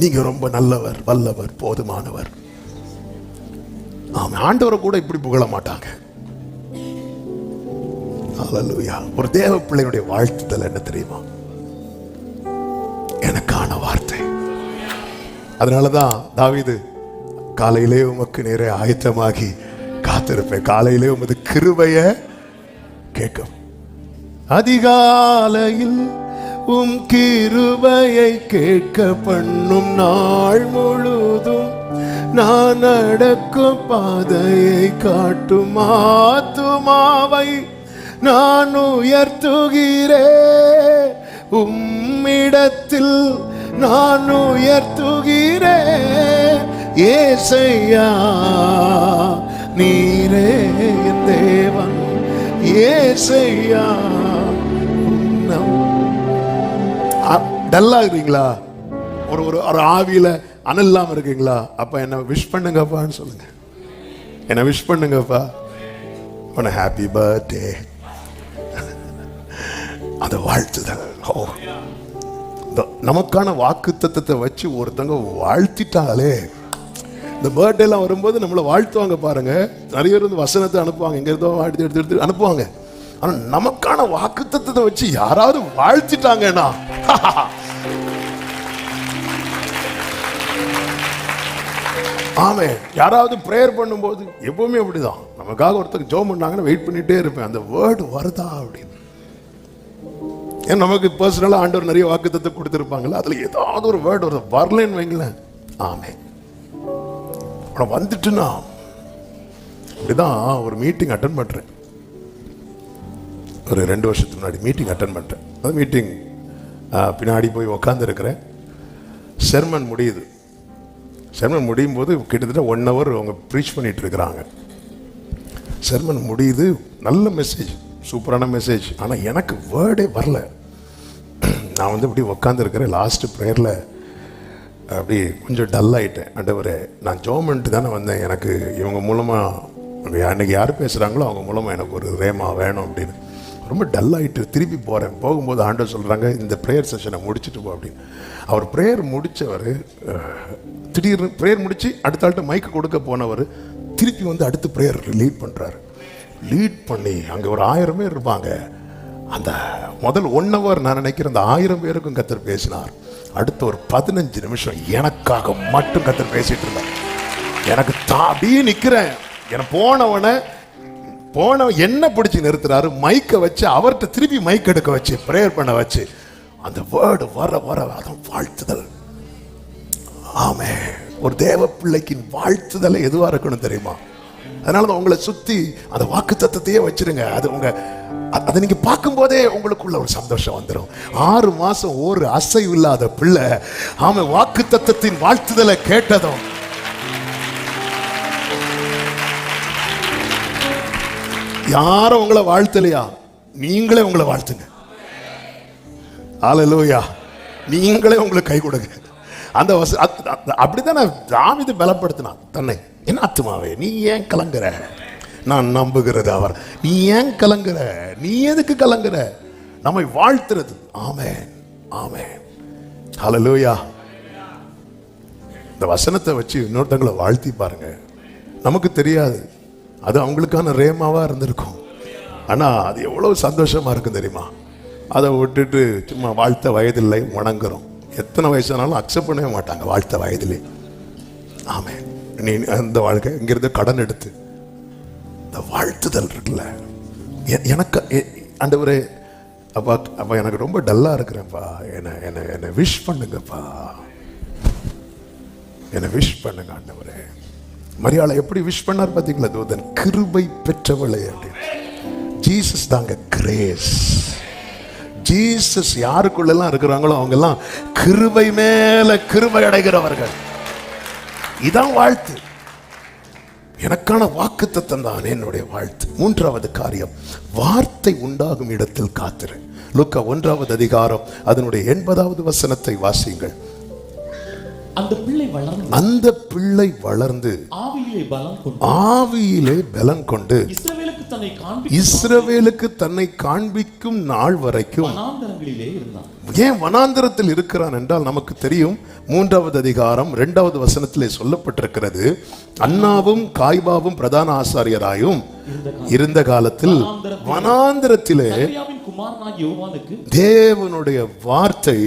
Speaker 2: நீங்க ரொம்ப நல்லவர், வல்லவர், போதுமானவர். ஆமா, ஆண்டவரை கூட இப்படி புகழ மாட்டாங்க. ஹalleluya. ஒரு தேவ பிள்ளையுடைய வாழ்த்துதல் என்ன தெரியுமா, எனக்கான வார்த்தை. அதனாலதான் தாவீது, காலையிலே உமக்கு நேரே ஆயத்தமாகி காத்திருப்பேன், காலையிலே உமது கிருபைய கேட்கும். அதிகாலையில் உம் கிருபையை கேட்க பண்ணும் நாள் முழுதும் நான் நடக்கும் பாதையை காட்டும் ஆத்துமாவை நான் உயர்த்துகிறேன், உம்மிடத்தில் நான் உயர்த்துகிறேன். ஏசையா நீரே என் தேவன், ஏசையா. டல்லா இருக்கீங்களா? ஒரு ஆவியில
Speaker 1: அனல் இல்லாம இருக்கீங்களா? அப்ப என்ன விஷ் பண்ணுங்கப்பான்னு சொல்லுங்க. என்ன விஷ் பண்ணுங்கப்பா. Happy birthday. அந்த வாழ்த்துதல். நமக்கான வாக்குத்தத்தத்தை வச்சு ஒருத்தங்க வாழ்த்திட்டாலே, இந்த பர்த்டே எல்லாம் வரும்போது நம்மளை வாழ்த்துவாங்க பாருங்க. நிறைய பேர் வந்து வசனத்தை அனுப்புவாங்க, எங்க இருந்தோ வாழ்த்து எடுத்து அனுப்புவாங்க. ஆனா நமக்கான வாக்குத்தத்தத்தை வச்சு யாராவது வாழ்த்திட்டாங்கன்னா, ஆமே. யாராவது பிரேயர் பண்ணும்போது எப்பவுமே அப்படிதான், நமக்காக ஒருத்தர் ஜெபம் பண்ணாங்கன்னு வெயிட் பண்ணிட்டே இருப்பேன், அந்த வேர்டு வருதா அப்படின்னு. ஏன்னா நமக்கு பர்சனலா ஆண்டவர் நிறைய வாக்குத்தத்தை கொடுத்திருப்பாங்கல்ல, அதுல ஏதாவது ஒரு வேர்டு வருது, வரலன்னு வைங்களேன். ஆமே. வந்துட்டுனா இப்படிதான் ஒரு மீட்டிங் அட்டன் பண்றேன். ஒரு 2 வருஷத்துக்கு முன்னாடி மீட்டிங் அட்டன் பண்றேன். அந்த மீட்டிங் பின்னாடி போய் உக்காந்து இருக்கிறேன். செர்மன் முடியுது. செர்மன் முடியும் போது கிட்டத்தட்ட 1 hour அவங்க ப்ரீச் பண்ணிட்டு இருக்கிறாங்க. செர்மன் முடியுது, நல்ல மெசேஜ், சூப்பரான மெசேஜ். ஆனால் எனக்கு வேர்டே வரல. நான் வந்து இப்படி உக்காந்து இருக்கிறேன். லாஸ்ட் ப்ரேயரில் அப்படி கொஞ்சம் டல் ஆகிட்டேன். ஆண்டவரே, நான் ஜோமெண்ட்டு தானே வந்தேன், எனக்கு இவங்க மூலமாக அன்றைக்கி யார் பேசுகிறாங்களோ அவங்க மூலமாக எனக்கு ஒரு ரேமா வேணும் அப்படின்னு ரொம்ப டல் ஆகிட்டு திருப்பி போகிறேன். போகும்போது ஆண்டவர் சொல்கிறாங்க, இந்த ப்ரேயர் செஷனை முடிச்சுட்டு போ அப்படின்னு. அவர் ப்ரேயர் முடித்தவர் திடீர்னு ப்ரேயர் முடித்து அடுத்த ஆள்கிட்ட மைக்கு கொடுக்க போனவர் திருப்பி வந்து அடுத்த ப்ரேயர் லீட் பண்ணுறாரு. லீட் பண்ணி அங்கே ஒரு 1000 பேர் இருப்பாங்க. அந்த முதல் 1 hour நான் நினைக்கிறேன் அந்த 1000 பேருக்கும் கர்த்தர் பேசினார். அடுத்த ஒரு 15 நிமிஷம் எனக்காக மட்டும் கர்த்தர் பேசிட்டு இருந்தார். எனக்கு அப்படியே நிற்கிறேன். எனக்கு போனவன் என்ன பிடிச்சி நிறுத்துறாரு, மைக்கை வச்சு அவர்கிட்ட திருப்பி மைக் எடுக்க வச்சு ப்ரேயர் பண்ண வச்சு அந்த வேர்டு வர அதான் வாழ்த்துதல். ஆமே. ஒரு தேவ பிள்ளைக்கு வாழ்த்துதலை எதுவா இருக்கணும் தெரியுமா? அதனால உங்களை சுத்தி அந்த வாக்கு தத்தத்தையே வச்சிருங்க. அதை நீங்க பார்க்கும் போதே உங்களுக்குள்ள ஒரு சந்தோஷம் வந்துடும். 6 மாசம் ஒரு அசைவு இல்லாத பிள்ளை, ஆமா, வாக்கு தத்தத்தின் வாழ்த்துதலை கேட்டதும் யாரும் உங்களை வாழ்த்தலையா, நீங்களே உங்களை வாழ்த்துங்க. ஹல்லேலூயா. நீங்களே உங்களுக்கு கை கொடுங்க. அந்த அப்படிதான் தாவீது பலப்படுத்தினான் தன்னை. என் ஆத்துமாவே நீ ஏன் கலங்குற, நான் நம்புகிறது அவர். நீ ஏன் கலங்குற, நீ எதுக்கு கலங்குற? நம்மை வாழ்த்துறது. ஆமென், ஆமென், ஹல்லேலூயா. இந்த வசனத்தை வச்சு இன்னொருத்தங்களை வாழ்த்தி பாருங்க. நமக்கு தெரியாது, அது அவங்களுக்கான ரேமாவா இருந்திருக்கும். ஆனா அது எவ்வளவு சந்தோஷமா இருக்கும் தெரியுமா? அதை விட்டுட்டு சும்மா வாழ்த்த வயதில்லை வணங்குறோம். எத்தனை வயசானாலும் அக்செப்ட் பண்ணவே மாட்டாங்க வாழ்த்த வயதிலே. ஆமே. நீ அந்த வாழ்க்கை இங்கிருந்து கடன் எடுத்து இந்த வாழ்த்துதல் இருக்குல்ல, எனக்கு ஆண்டவரே, அப்பா எனக்கு ரொம்ப டல்லா இருக்கிறேன்ப்பா, என்ன விஷ் பண்ணுங்கப்பா, என்ன விஷ் பண்ணுங்க ஆண்டவரே. மரியாதை எப்படி விஷ் பண்ணார் பார்த்தீங்களா? தூதன், கிருபை பெற்றவளே அப்படின்னு. ஜீசஸ் தாங்க கிரேஸ். ஜீசஸ் யாருக்குள்ளெல்லாம் இருக்கிறாங்களோ அவங்க எல்லாம் கிருபை மேல கிருபை அடைகிறவர்கள். இதான் வாழ்த்து. எனக்கான வாக்குத்தத்தம் தான் என்னுடைய வாழ்த்து. 3வது காரியம், வார்த்தை உண்டாகும் இடத்தில் காத்திரு. லூக்கா 1வது அதிகாரம் அதனுடைய 80வது வசனத்தை வாசியுங்கள்.
Speaker 2: அந்த பிள்ளை வளர்ந்து ஆவியிலே பலம் கொண்டு இஸ்ரவேலுக்கு தன்னை காண்பிக்கும் நாள் வரைக்கும் ஏன் வனாந்தரத்தில் இருக்கிறான் என்றால் நமக்கு தெரியும். 3வது அதிகாரம் 2வது வசனத்திலே சொல்லப்பட்டிருக்கிறது, அன்னாவும் காய்பாவும் பிரதான ஆசாரியராயும் இருந்த காலத்தில் வனாந்தரத்திலே தேவனுடைய வார்த்தை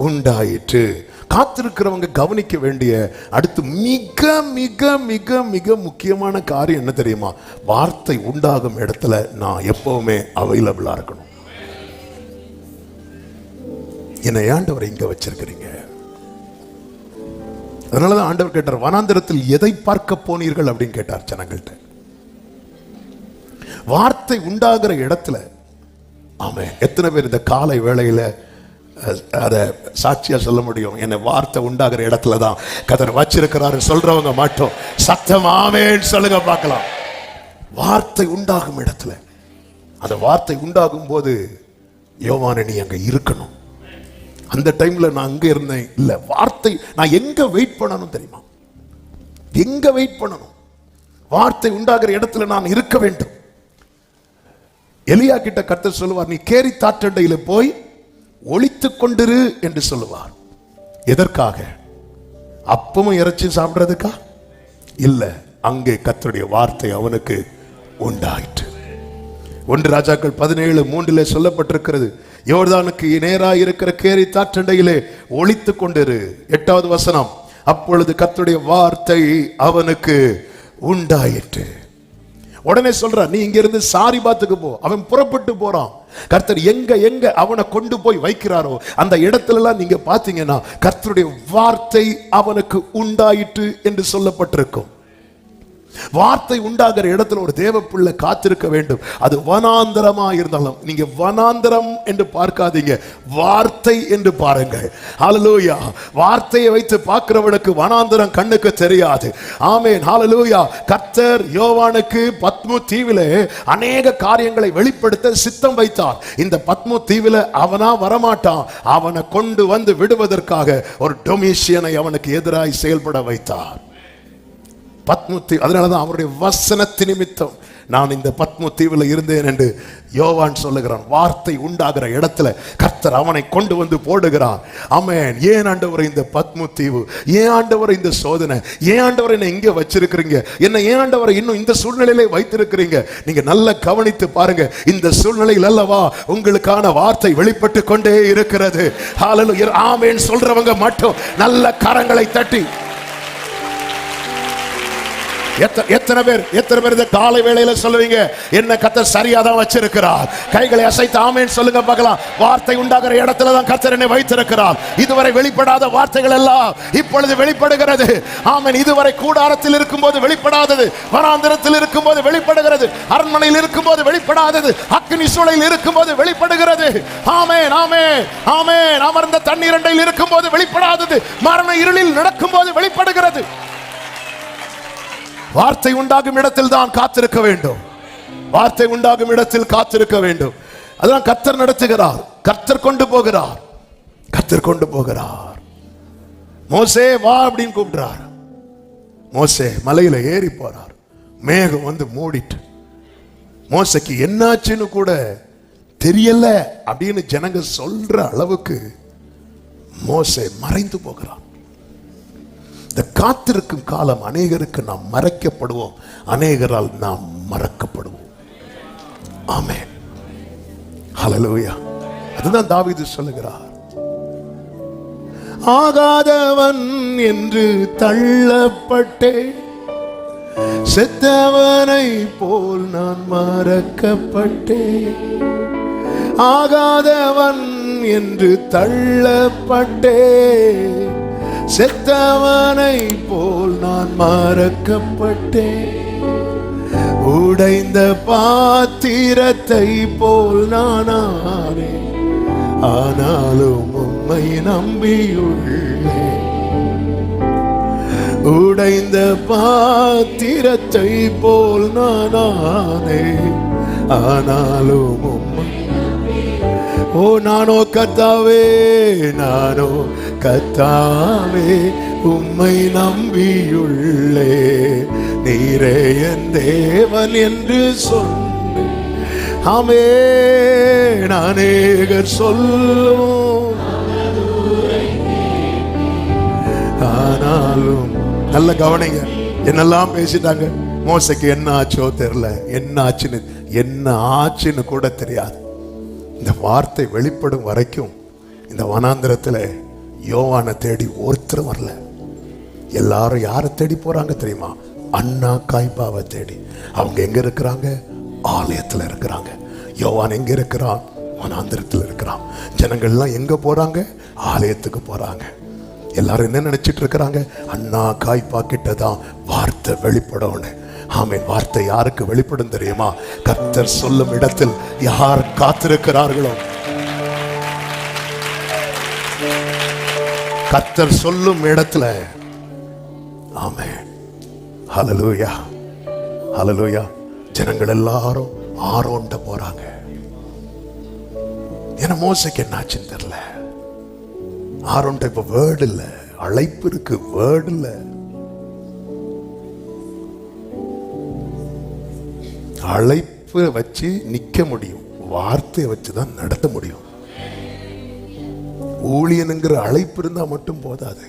Speaker 2: உண்டாயிற்று. காத்திருக்கிறவங்க கவனிக்க வேண்டிய அடுத்து மிக மிக மிக மிக முக்கியமான காரியம் என்ன தெரியுமா? வார்த்தை உண்டாகும் இடத்துல நான் எப்பவுமே அவைலபிளா இருக்கணும். என்னை ஆண்டவர் இங்க வச்சிருக்கிறீங்க. அதனாலதான் ஆண்டவர் கேட்டார், வனாந்திரத்தில் எதை பார்க்க போனீர்கள் அப்படின்னு கேட்டார் ஜனங்கள்ட்ட. வார்த்தை உண்டாகிற இடத்துல. ஆமே. எத்தனை பேர் இந்த காலை வேளையில அதை சாட்சியா சொல்ல முடியும்? என்ன வார்த்தை உண்டாகிற இடத்துல தான் கர்த்தர் வச்சிருக்கிறாரு சொல்றவங்க மட்டும் சத்தம் ஆமென் சொல்லுங்க பார்க்கலாம். வார்த்தை உண்டாகும் இடத்துல, அந்த வார்த்தை உண்டாகும் போது யோவானே நீ அங்க இருக்கணும்.
Speaker 1: அந்த டைம்ல நான் அங்க இருந்தேன் இல்ல. வார்த்தை நான் எங்க வெயிட் பண்ணணும் தெரியுமா? எங்க வெயிட் பண்ணணும்? வார்த்தை உண்டாகிற இடத்துல நான் இருக்க வேண்டும். எலியா கிட்ட கர்த்தர் சொல்லுவார், நீ கேரி தாற்றண்டையில போய் ஒளித்துக் கொண்டிரு என்று சொல்லுவார். எதற்காக? அப்பமும் இறைச்சி சாப்பிடுறதுக்கா? இல்ல, அங்கே கர்த்தருடைய வார்த்தை அவனுக்கு உண்டாயிற்று. 1 ராஜாக்கள் 17:3 சொல்லப்பட்டிருக்கிறது, யோர்தானுக்கு நேராக இருக்கிற கேரி தாற்றண்டையிலே ஒளித்துக் கொண்டிரு. 8வது வசனம், அப்பொழுது கர்த்தருடைய வார்த்தை அவனுக்கு உண்டாயிற்று. உடனே சொல்றார், நீ இங்க இருந்து சாரிபாத்துக்கு போ. அவன் புறப்பட்டு போறான். கர்த்தர் எங்க அவனை கொண்டு போய் வைக்கிறாரோ அந்த இடத்துல எல்லாம் நீங்க பாத்தீங்கன்னா கர்த்தருடைய வார்த்தை அவனுக்கு உண்டாயிற்று என்று சொல்லப்பட்டிருக்கும். வார்த்தை உண்டாகிற இடத்துல ஒரு தேவ பிள்ளை காத்திருக்க வேண்டும். அது வனாந்தரமா இருந்தாலும் நீங்க வனாந்தரம் என்று பார்க்காதீங்க, வார்த்தை என்று பாருங்கள். ஹல்லேலூயா. வார்த்தையை வைத்து பார்க்கிறவனுக்கு வனாந்தரம் கண்ணுக்கு தெரியாது. ஆமென். ஹல்லேலூயா. கர்த்தர் யோவானுக்கு பத்மு தீவிலே அநேக காரியங்களை வெளிப்படுத்த சித்தம் வைத்தார். இந்த பத்மு தீவிலே அவனா வரமாட்டான், அவனை கொண்டு வந்து விடுவதற்காக ஒரு டொமிஷியனை அவனுக்கு எதிராய் செயல்பட வைத்தார். பத்மு தீவு, அதனாலதான் அவருடைய வசனத்தின் நிமித்தம் நான் இந்த பத்மு தீவில் இருந்தேன் என்று யோவான் சொல்லுகிறான். வார்த்தை உண்டாகிற இடத்துல கர்த்தர் அவனை கொண்டு வந்து போடுகிறார். ஆமென். ஏன் ஆண்டவரே இந்த பத்மு தீவு? ஏன் ஆண்டவரே இந்த சோதனை? ஏன் ஆண்டவரே என்ன இங்க வச்சிருக்கிறீங்க? என்ன ஏன் ஆண்டவரே இன்னும் இந்த சூழ்நிலையிலே வைத்திருக்கிறீங்க? நீங்க நல்லா கவனித்து பாருங்க. இந்த சூழ்நிலையில் அல்லவா உங்களுக்கான வார்த்தை வெளிப்பட்டு கொண்டே இருக்கிறது. ஹல்லேலூயா. ஆமென் சொல்றவங்க மட்டும் நல்ல கரங்களை தட்டி எத்தனை பேர் இந்த காலை வேளையில சொல்லுவீங்க, என்ன கர்த்தர் சரியா தான் வச்சிருக்கிறார்? கைகளை அசைத்து ஆமென் சொல்லுங்க பார்க்கலாம். வார்த்தை உண்டாகிற இடத்துல தான் கர்த்தர் என்னை வைத்திருக்கிறார். இதுவரை வெளிப்படாத வார்த்தைகள் எல்லாம் இப்பொழுது வெளிப்படுகிறது. ஆமென். இதுவரை கூடாரத்தில் இருக்கும்போது வெளிப்படாதது வனாந்தரத்தில் இருக்கும்போது வெளிப்படுகிறது. அரண்மனையில் இருக்கும்போது வெளிப்படாதது அக்கினி சூளையில் இருக்கும்போது வெளிப்படுகிறது. ஆமென், ஆமென், ஆமென். அமர்ந்த தண்ணீர் அண்டையில் இருக்கும்போது வெளிப்படாதது மரண இருளில் நடக்கும்போது வெளிப்படுகிறது. வார்த்தை உண்டாகும் இடத்தில் தான் காத்திருக்க வேண்டும். வார்த்தை உண்டாகும் இடத்தில் காத்திருக்க வேண்டும். அதான் கர்த்தர் நடத்துகிறார், கர்த்தர் கொண்டு போகிறார், கர்த்தர் கொண்டு போகிறார். மோசே வா அப்படின்னு கூப்பிடுறார். மோசே மலையில ஏறி போறார். மேகம் வந்து மூடிட்டு மோசைக்கு என்னாச்சுன்னு கூட தெரியல அப்படின்னு ஜனங்க சொல்ற அளவுக்கு மோசே மறைந்து போகிறார். இந்த காத்திருக்கும் காலம் அநேகருக்கு நாம் மறைக்கப்படுவோம், அநேகரால் நாம் மறக்கப்படுவோம். ஆமென். ஹல்லேலூயா. அதுதான் தாவீது சொல்லுகிறார், ஆகாதவன் என்று தள்ளப்பட்டேன், செத்தவனை போல் நான் மறக்கப்பட்டேன். ஆகாதவன் என்று தள்ளப்பட்டேன், செத்தவனை போல் நான் மறக்கப்பட்டேன். உடைந்த பாத்திரத்தை போல் நானே, ஆனாலும் உம்மை நம்பியுள்ளேன். உடைந்த பாத்திரத்தை போல் நானே, ஆனாலும் உம்மை. ஓ நானோ கர்த்தாவே, நானோ கர்த்தாவே, உம்மை நம்பியுள்ளே, நீரே என் தேவன் என்று சொன்னேன். ஆமென். அநேகர் சொல்லும், ஆனாலும் நல்ல கவனிங்க, என்னெல்லாம் பேசிட்டாங்க. மோசைக்கு என்ன ஆச்சோ தெரியல, என்ன ஆச்சுன்னு கூட தெரியாது. இந்த வார்த்தை வெளிப்படும் வரைக்கும் இந்த வனாந்திரத்தில் யோவானை தேடி ஒருத்தரும் வரல. எல்லாரும் யாரை தேடி போறாங்க தெரியுமா? அண்ணா காய்பாவை தேடி. அவங்க எங்க இருக்கிறாங்க? ஆலயத்தில் இருக்கிறாங்க. யோவான் எங்க இருக்கிறான்? வனாந்திரத்தில் இருக்கிறான். ஜனங்கள்லாம் எங்க போறாங்க? ஆலயத்துக்கு போறாங்க. எல்லாரும் என்ன நினைச்சிட்டு இருக்கிறாங்க? அண்ணா காய்பா கிட்டதான் வார்த்தை வெளிப்படும். ஆமென். வார்த்தை யாருக்கு வெளிப்படும் தெரியுமா? கர்த்தர் சொல்லும் இடத்தில் யார் காத்திருக்கிறார்களோ, கர்த்தர் சொல்லும் இடத்துல. ஆமென். ஹல்லேலூயா, ஹல்லேலூயா. ஜனங்கள் எல்லாரும் ஆரோன்ட போறாங்க. ஏன்னா மோசைக்கு என்னாச்சுன்னு தெரியல. ஆரோன்ட்ட இப்ப வேர்டு இல்ல, அழைப்பு இருக்கு, வேர்டு இல்ல. அழைப்பு வச்சு நிக்க முடியும், வார்த்தையை வச்சுதான் நடத்த முடியும். ஊழியனுங்கிற அழைப்பு இருந்தா மட்டும் போதாது,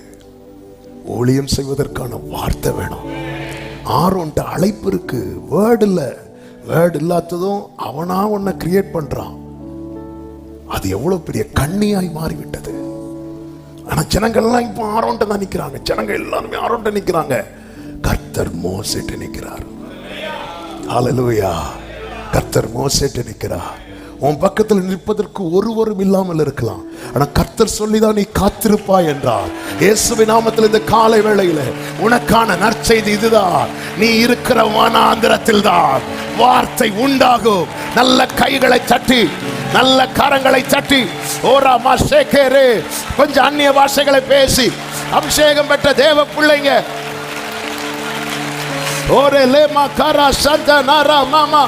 Speaker 1: ஊழியம் செய்வதற்கான வார்த்தை வேணும். ஆரோன்ட்ட அழைப்பு இருக்கு, வேர்டு இல்ல. வேர்டு இல்லாததும் அவனா ஒன்ன கிரியேட் பண்றான். அது எவ்வளவு பெரிய கண்ணியாய் மாறிவிட்டது. ஆனா ஜனங்கள்லாம் இப்போ ஆரோன்ட்ட தான் நிக்கிறாங்க. ஜனங்கள் எல்லாருமே ஆரோன்ட்ட நிக்கிறாங்க. கர்த்தர் மோசேட்ட நிக்கிறார். ஹல்லேலூயா. கர்த்தர் மோசேட்ட நிக்கிறார். உன் பக்கத்தில் நிற்பதற்கு ஒருவரும் இல்லாமல் இருக்கலாம், ஆனா கர்த்தர் சொல்லிதான் நீ காத்திருப்பாய் என்றார். இயேசுவின் நாமத்தில் இந்த காலை வேளையில உனக்கான நற்செய்தி இதுதான். நீ இருக்கிற வனாந்திரத்தில் தான் வார்த்தை உண்டாகும். நல்ல கைகளை தட்டி, நல்ல கரங்களை தட்டி, ஓரா மாசேகரே, கொஞ்சம் அந்நிய பாஷைகளை பேசி அபிஷேகம் பெற்ற தேவ பிள்ளைங்க, ஓரே லேமா காரா சந்த நாரா மாமா,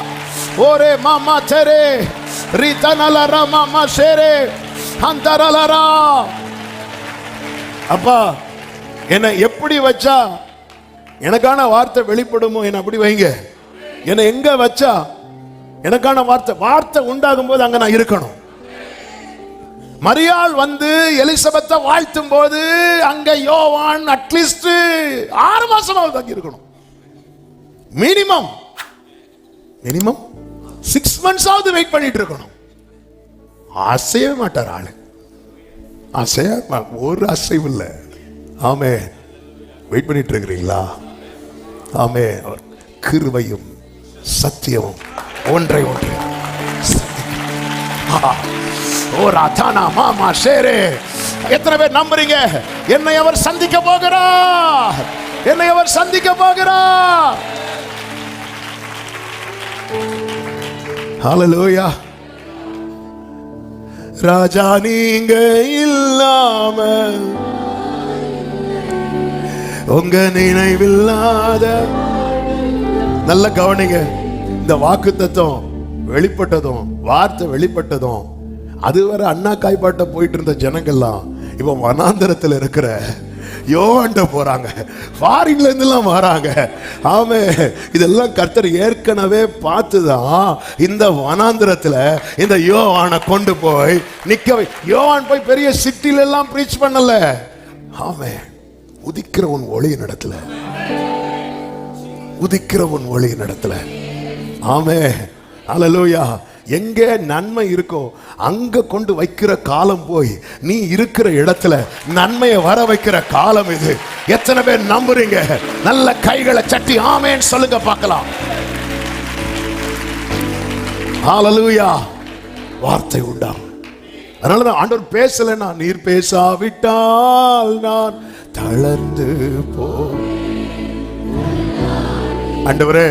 Speaker 1: ஓரே மாமா தெரே ரிதனலரா மாமா ஷேரே அந்தரலரா. அப்பா, என்னை எப்படி வச்சா எனக்கான வார்த்தை வெளிப்படுமோ, என்ன அப்படி வைங்க. என்னை எங்க வச்சா எனக்கான வார்த்தை உண்டாகும் போது அங்க நான் இருக்கணும். மரியாள் வந்து எலிசபெத்தை வாழ்த்தும் போது அங்க யோவான் அட்லீஸ்ட் 6 மாசமாவது தங்கி இருக்கணும். மினிமம் 6 months ஆவது வெயிட் பண்ணிட்டு இருக்கணும். அசையவே மாட்டார் ஆளு, ஒரு அசைவு இல்ல. ஆமே, வெயிட் பண்ணிட்டு இருக்கிறீங்களா? ஆமே. அவர் கிருபையும் சத்தியமும் ஒன்றை ஒன்று. ஓ ராதானா மாமா ஷேரே, எத்தனை பேர் நம்புறீங்க? என்னை அவர் சந்திக்க போகிறார், என்னை அவர் சந்திக்க போகிறார். ஹல்லேலூயா. ராஜா நீங்க இல்லாம உங்க நினைவில்லாத. நல்ல கவனிங்க, இந்த வாக்கு தத்துவம் வெளிப்பட்டதும், வார்த்தை வெளிப்பட்டதும், அதுவரை அண்ணா காய்பாட்ட போயிட்டு இருந்த ஜனங்கள்லாம் இப்ப வனாந்தரத்தில் இருக்கிற யோவான்ட்ட போறாங்க, ஃபாரின்ல இருந்தெல்லாம் வராங்க. ஆமே, இதெல்லாம் கர்த்தர் ஏற்கனவே பார்த்துதான் இந்த வனாந்திரத்துல இந்த யோவானை கொண்டு போய் நிக்க. யோவான் போய் பெரிய சிட்டில எல்லாம் பிரீச் பண்ணல. ஆமே, உதிக்கிற உன் ஒளியின் இடத்துல, உதிக்கிற உன் ஒளியின் இடத்துல. ஆமே, ஹல்லேலூயா. எங்கே நன்மை இருக்கோ அங்க கொண்டு வைக்கிற காலம் போய் நீ இருக்கிற இடத்துல நன்மையை வர வைக்கிற காலம் இது. எத்தனை பேர் நம்புறீங்க? நல்ல கைகளை சட்டி ஆமேன்னு சொல்லுங்க பார்க்கலாம். ஹல்லேலூயா. வார்த்தை உண்டாம். அதனாலதான் ஆண்டவர் பேசலன்னா, நீர் பேசாவிட்டால் நான் தளர்ந்து போ. ஆண்டவரே,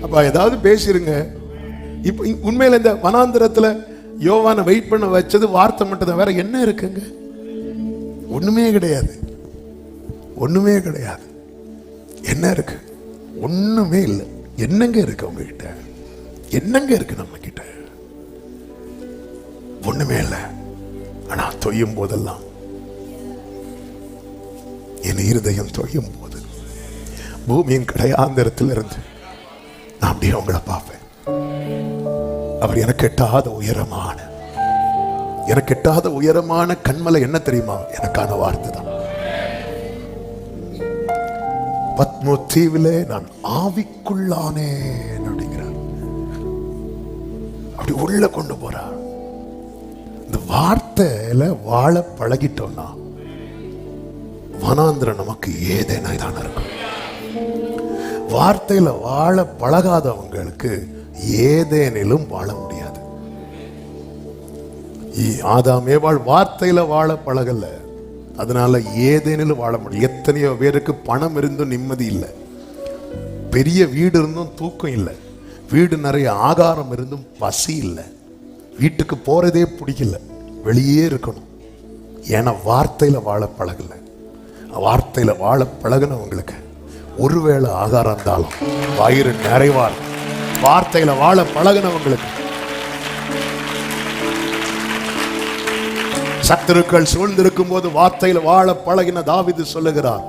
Speaker 1: அப்பா ஏதாவது பேசிருங்க. இப்ப உண்மையில இந்த வனாந்திரத்துல யோவானை வெயிட் பண்ண வச்சது வார்த்தை மட்டும். வேற என்ன இருக்குங்க? ஒண்ணுமே கிடையாது, ஒண்ணுமே கிடையாது. என்ன இருக்கு? ஒண்ணுமே இல்லை. என்னங்க இருக்கு உங்ககிட்ட? என்னங்க இருக்கு நம்ம கிட்ட? ஒண்ணுமே இல்லை. ஆனா தொய்யும் போதெல்லாம், என் இருதயம் தொய்யும் போது பூமியின் கடையாந்திரத்தில் இருந்து நான் அப்படியே உங்களை பார்ப்பேன். அவர் எனக்கு எட்டாத உயரமான கண்மலை என்ன தெரியுமா? எனக்கான வார்த்தை தான். பத்மோ தீவிலே நான் ஆவிக்குள்ளானேன் அப்படிங்கிறார். அப்படி உள்ள கொண்டு போறார். இந்த வார்த்தையில வாழ பழகிட்டோம்னா வனாந்திரம் நமக்கு ஏதேனா தான் இருக்கும். வார்த்தையில வாழ பழகாதவங்களுக்கு ஏதேனிலும் வாழ முடியாது. ஆதாம் ஏவாள் வார்த்தையில வாழ பழகல, அதனால ஏதேனிலும் வாழ முடியும். எத்தனையோ பேருக்கு பணம் இருந்தும் நிம்மதி இல்லை, பெரிய வீடு இருந்தும் தூக்கம் இல்லை, வீடு நிறைய ஆகாரம் இருந்தும் பசி இல்லை, வீட்டுக்கு போறதே பிடிக்கல, வெளியே இருக்கணும். ஏன்னா வார்த்தையில வாழ பழகல. வார்த்தையில வாழ பழகினவங்களுக்கு ஒருவேளை ஆகாரம் இருந்தாலும் வயிறு நிறைவார். வார்த்தையில வாழ பழகினவங்களுக்கு சத்துருக்கள் சூழ்ந்திருக்கும் போது வார்த்தையில் வாழ பழகின தாவீது சொல்லுகிறார்,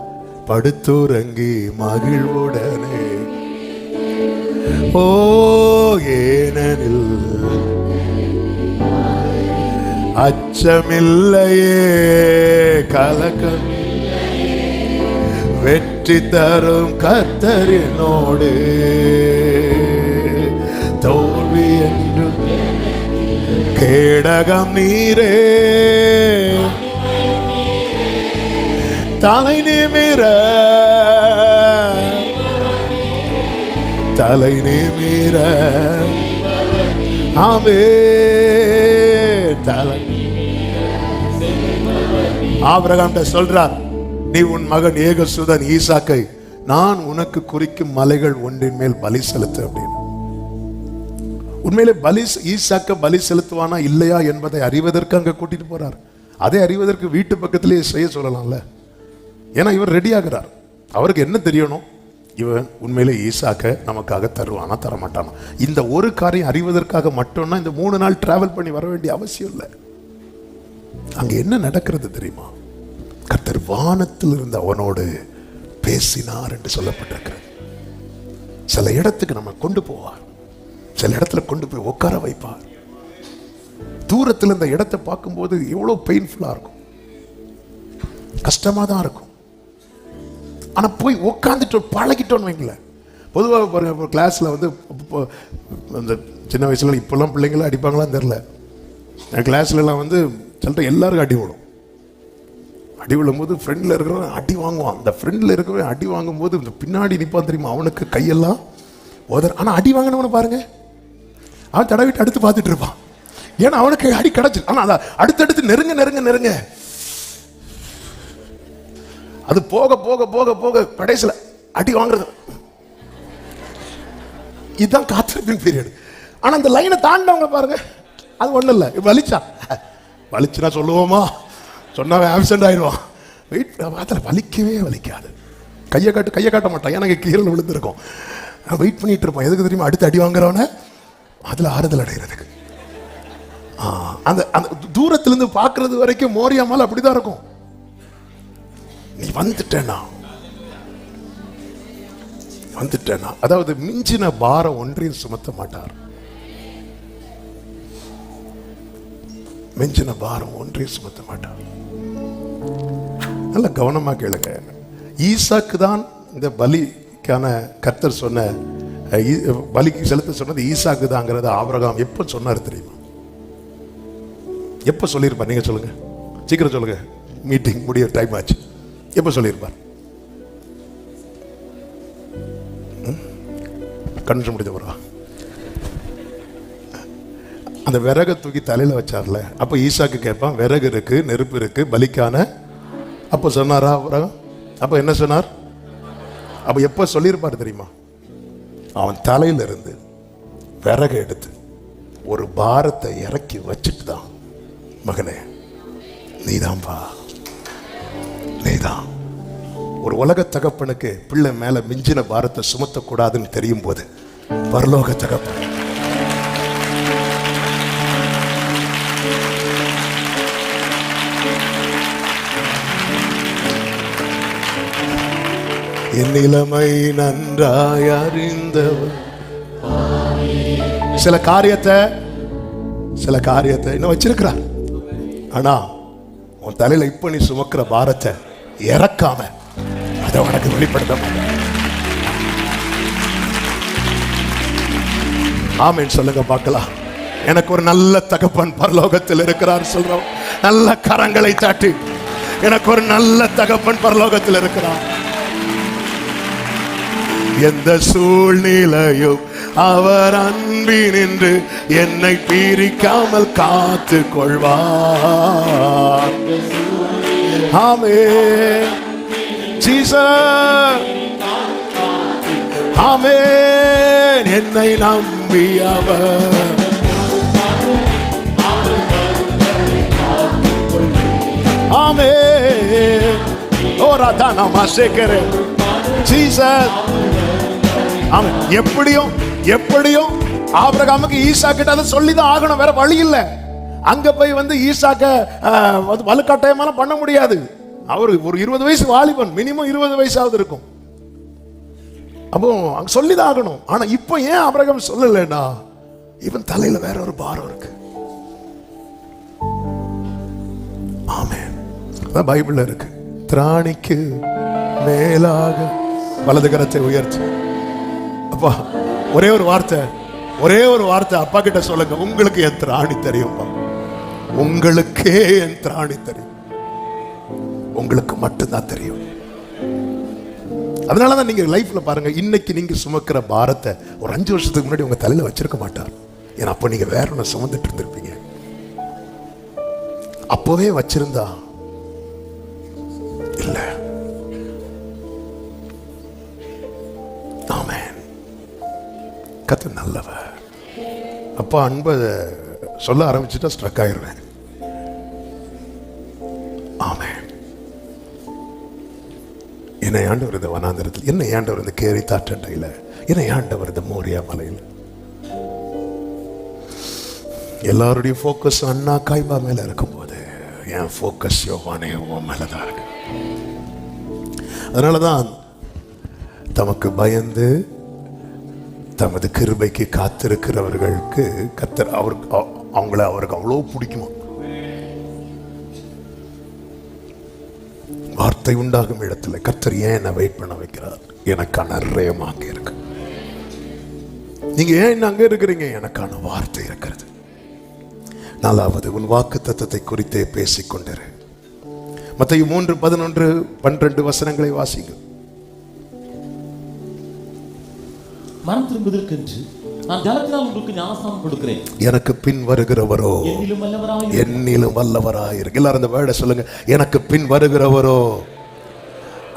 Speaker 1: படுத்துறங்கி மகிழ்வுடனே ஓ ஏனெனில் அச்சமில்லையே கலக்கம் வெற்றி தரும் கர்த்தரினோடு தோல்வி என்று கேடகம் நீரே தலை நிமிர தலை நிமிர ஆமே தலை ஆபிரகாம் சொல்றார், நீ உன் மகன் ஏகசுதன் ஈசாக்கை நான் உனக்கு குறிக்கும் மலைகள் ஒன்றின் மேல் பலி செலுத்து அப்படின்னு. உண்மையிலே ஈசாக்க பலி செலுத்துவானா இல்லையா என்பதை அறிவதற்கு அங்க கூட்டிட்டு போறார். அதை அறிவதற்கு வீட்டு பக்கத்திலேயே செய்ய சொல்லலாம்ல. ஏன்னா இவர் ரெடி ஆகிறார். அவருக்கு என்ன தெரியணும், இவன் உண்மையிலே ஈசாக்க நமக்காக தருவானா தரமாட்டானா. இந்த ஒரு காரியம் அறிவதற்காக மட்டும்னா இந்த 3 நாள் டிராவல் பண்ணி வர வேண்டிய அவசியம் இல்லை. அங்க என்ன நடக்கிறது தெரியுமா? கர்த்தர் வானத்தில் இருந்த அவனோடு பேசினார் என்று சொல்லப்பட்டிருக்கிறது. சில இடத்துக்கு நம்ம கொண்டு போவார், சில இடத்துல கொண்டு போய் உட்கார வைப்பார். தூரத்தில் இந்த இடத்தை பார்க்கும்போது எவ்வளவு பெயின்ஃபுல்லா இருக்கும், கஷ்டமா தான் இருக்கும். ஆனா போய் உட்காந்துட்டு பழகிட்டோன்னு வைங்கள. பொதுவாக கிளாஸ்ல வந்து இந்த சின்ன வயசுல இப்பெல்லாம் பிள்ளைங்களாம் அடிப்பாங்களான்னு தெரியல. என் கிளாஸ்ல எல்லாம் வந்து சொல்லிட்டு எல்லாருக்கும் அடி விடும். அடி விழும்போது ஃப்ரெண்டில் இருக்கிறவன் அடி வாங்குவான். அந்த ஃப்ரெண்டில் இருக்கிறவன் அடி வாங்கும்போது இந்த பின்னாடி நிற்பான் தெரியுமா, அவனுக்கு கையெல்லாம் உதற. ஆனால் அடி வாங்கினவனை பாருங்க, அவன் தடவிட்டு அடுத்து பார்த்துட்டு இருப்பான். ஏன்னா அவனுக்கு அடி கிடச்சிரு. ஆனால் அதை அடுத்தடுத்து நெருங்க நெருங்க நெருங்க அது போக போக போக போக கடைசியில் அடி வாங்குறது. இதுதான் காத்திருப்பின் பீரியட். ஆனால் அந்த லைனை தாண்டவங்க பாருங்க, அது ஒன்றும் இல்லை. வலிச்சுனா சொல்லுவோமா, சொன்னாவே ஆப்சென்ட் ஆயிடுவான். வெயிட் பார்த்தால வலிக்கவே வலிக்காது. கையை காட்ட மாட்டான், எனக்கு கீழே விழுந்திருக்கும். வெயிட் பண்ணிட்டு இருப்பான். எதுக்கு தெரியுமா? அடுத்து அடி வாங்குறவன அதில் ஆறுதல் அடைகிறதுக்கு. அந்த அந்த தூரத்திலிருந்து பார்க்கறது வரைக்கும் மோரியாமால் அப்படிதான் இருக்கும். நீ வந்துட்டேனா, அதாவது மிஞ்சின பாரம் ஒன்றையும் சுமத்த மாட்டார். மிஞ்சின பாரம் ஒன்றையும் சுமத்த மாட்டார். நல்ல கவனமா கேளுங்க. ஈசாக்கு தான் இந்த பலிக்கான கர்த்தர் சொன்ன பலிக்கு செலுத்த சொன்னது ஈசாக்கு தாங்கிறத ஆபிரகாம் எப்ப சொன்னார் தெரியுமா? எப்ப சொல்லியிருப்பார்? நீங்க சொல்லுங்க, சீக்கிரம் சொல்லுங்க, மீட்டிங் முடிய டைம் ஆச்சு. எப்ப சொல்லியிருப்பார்? கன்ஃபர்ம் முடிஞ்ச போறா அந்த விறகை தூக்கி தலையில வச்சார்ல, அப்ப ஈசாக்கு கேட்பான், விறகு இருக்கு, நெருப்பு இருக்கு, பலிக்கான. அப்ப சொன்னாரா அவரகம்? அப்ப என்ன சொன்னார்? அப்ப எப்ப சொல்லியிருப்பார் தெரியுமா? அவன் தலையில இருந்து விறகு எடுத்து ஒரு பாரத்தை இறக்கி வச்சுட்டு தான், மகனே நீதான்பா, நீதான். ஒரு உலக தகப்பனுக்கு பிள்ளை மேல மிஞ்சின பாரத்தை சுமத்தக்கூடாதுன்னு தெரியும் போது, பரலோக தகப்பன் என் நிலைமை நன்றாய் அறிந்தவர். சில காரியத்தை இன்னும் வச்சிருக்கிறார். ஆனா உன் தலையில இப்ப நீ சுமக்கிற பாரத்தை இறக்காம அதை உனக்கு வெளிப்படுத்த மாட்டேன். ஆமென் சொல்லுங்க பார்க்கலாம். எனக்கு ஒரு நல்ல தகப்பன் பரலோகத்தில் இருக்கிறார் சொல்றோம். நல்ல கரங்களை தட்டி, எனக்கு ஒரு நல்ல தகப்பன் பரலோகத்தில் இருக்கிறார். எந்த சூழ்நிலையும் அவர் அன்பினின்று என்னை பிரிக்காமல் காத்து கொள்வார். ஆமென் ஜீசஸ், ஆமென். என்னை நம்பி அவர் ஆமென். ஓ ராதானா மாசேக்கரே ஜீசஸ். ஆமென். எப்படியும் ஆபிரகாமுக்கு ஈசாக்கு கிட்ட அதை சொல்லிதான் ஆகணும், வேற வழி இல்லை. அங்க போய் வந்து ஈசாக்க வலுக்கட்டாயமாலாம் பண்ண முடியாது. அவரு ஒரு 20 வயசு வாலிபன், மினிமம் 20 வயசாவது இருக்கும். அப்போ அங்க சொல்லிதான் ஆகணும். ஆனா இப்போ ஏன் ஆபிரகாம் சொல்லலைன்னா, இவன் தலையில வேற ஒரு பாரம் இருக்கு. ஆமென். அதான் பைபிள்ல இருக்கு, திராணிக்கு மேலாக வலது கரத்தை உயர்த்து. அப்பா ஒரே ஒரு வார்த்தை அப்பா கிட்ட சொல்லுங்க, உங்களுக்கு என் திராணி தெரியும்பா, உங்களுக்கே என் திராணி தெரியும், உங்களுக்கு மட்டும்தான் தெரியும். அதனாலதான் நீங்க லைஃப்ல பாருங்க, இன்னைக்கு நீங்க சுமக்கிற பாரத்தை ஒரு 5 வருஷத்துக்கு முன்னாடி உங்க தலையில வச்சிருக்க மாட்டார். ஏன்னா அப்ப நீங்க வேற ஒண்ணு சுமந்துட்டு இருந்திருப்பீங்க. அப்பவே வச்சிருந்தா இல்ல. ஆமென். கர்த்தர் நல்லவர். அப்பா அன்பை சொல்ல ஆரம்பிச்சுட்டா ஸ்ட்ரக் ஆயிடுவேன். ஆமென். என்னை ஆண்டவர் இந்த வனாந்தரத்தில், என்னை ஆண்டவர் இந்த கேரி தாற்றண்டையில், என்னை ஆண்டவர் இந்த மோரியா மலையில். எல்லாருடைய ஃபோக்கஸ் அண்ணா காய்பா மேல இருக்கும்போது என் ஃபோக்கஸ் யோவானே மேலதான் இருக்கு. அதனாலதான் தமக்கு பயந்து தமது கிருபைக்கு காத்திருக்கிறவர்களுக்கு கர்த்தர் அவங்களை அவருக்கு அவ்வளவு பிடிக்குமா. வார்த்தை உண்டாகும் இடத்துல கர்த்தர் ஏன் என்ன வெயிட் பண்ண வைக்கிறார்? எனக்கான ரேம் அங்கே இருக்கு. நீங்க ஏன் அங்க இருக்கிறீங்க? எனக்கான வார்த்தை இருக்கிறது. 4வது, உன் வாக்கு தத்தத்தை குறித்தே பேசிக்கொண்டிரு. மத்தேயு 3:11-12 வசனங்களை வாசிங்க.
Speaker 2: மனம் திரும்புவதற்கென்று நான் ஜலத்தினால் உங்களுக்கு ஞானஸ்நானம் கொடுக்கிறேன். எனக்கு பின் வருகிறவரோ என்னிலும் வல்லவராயிரு. எல்லாரும் அந்த வேர்டை சொல்லுங்க, எனக்கு பின் வருகிறவரோ.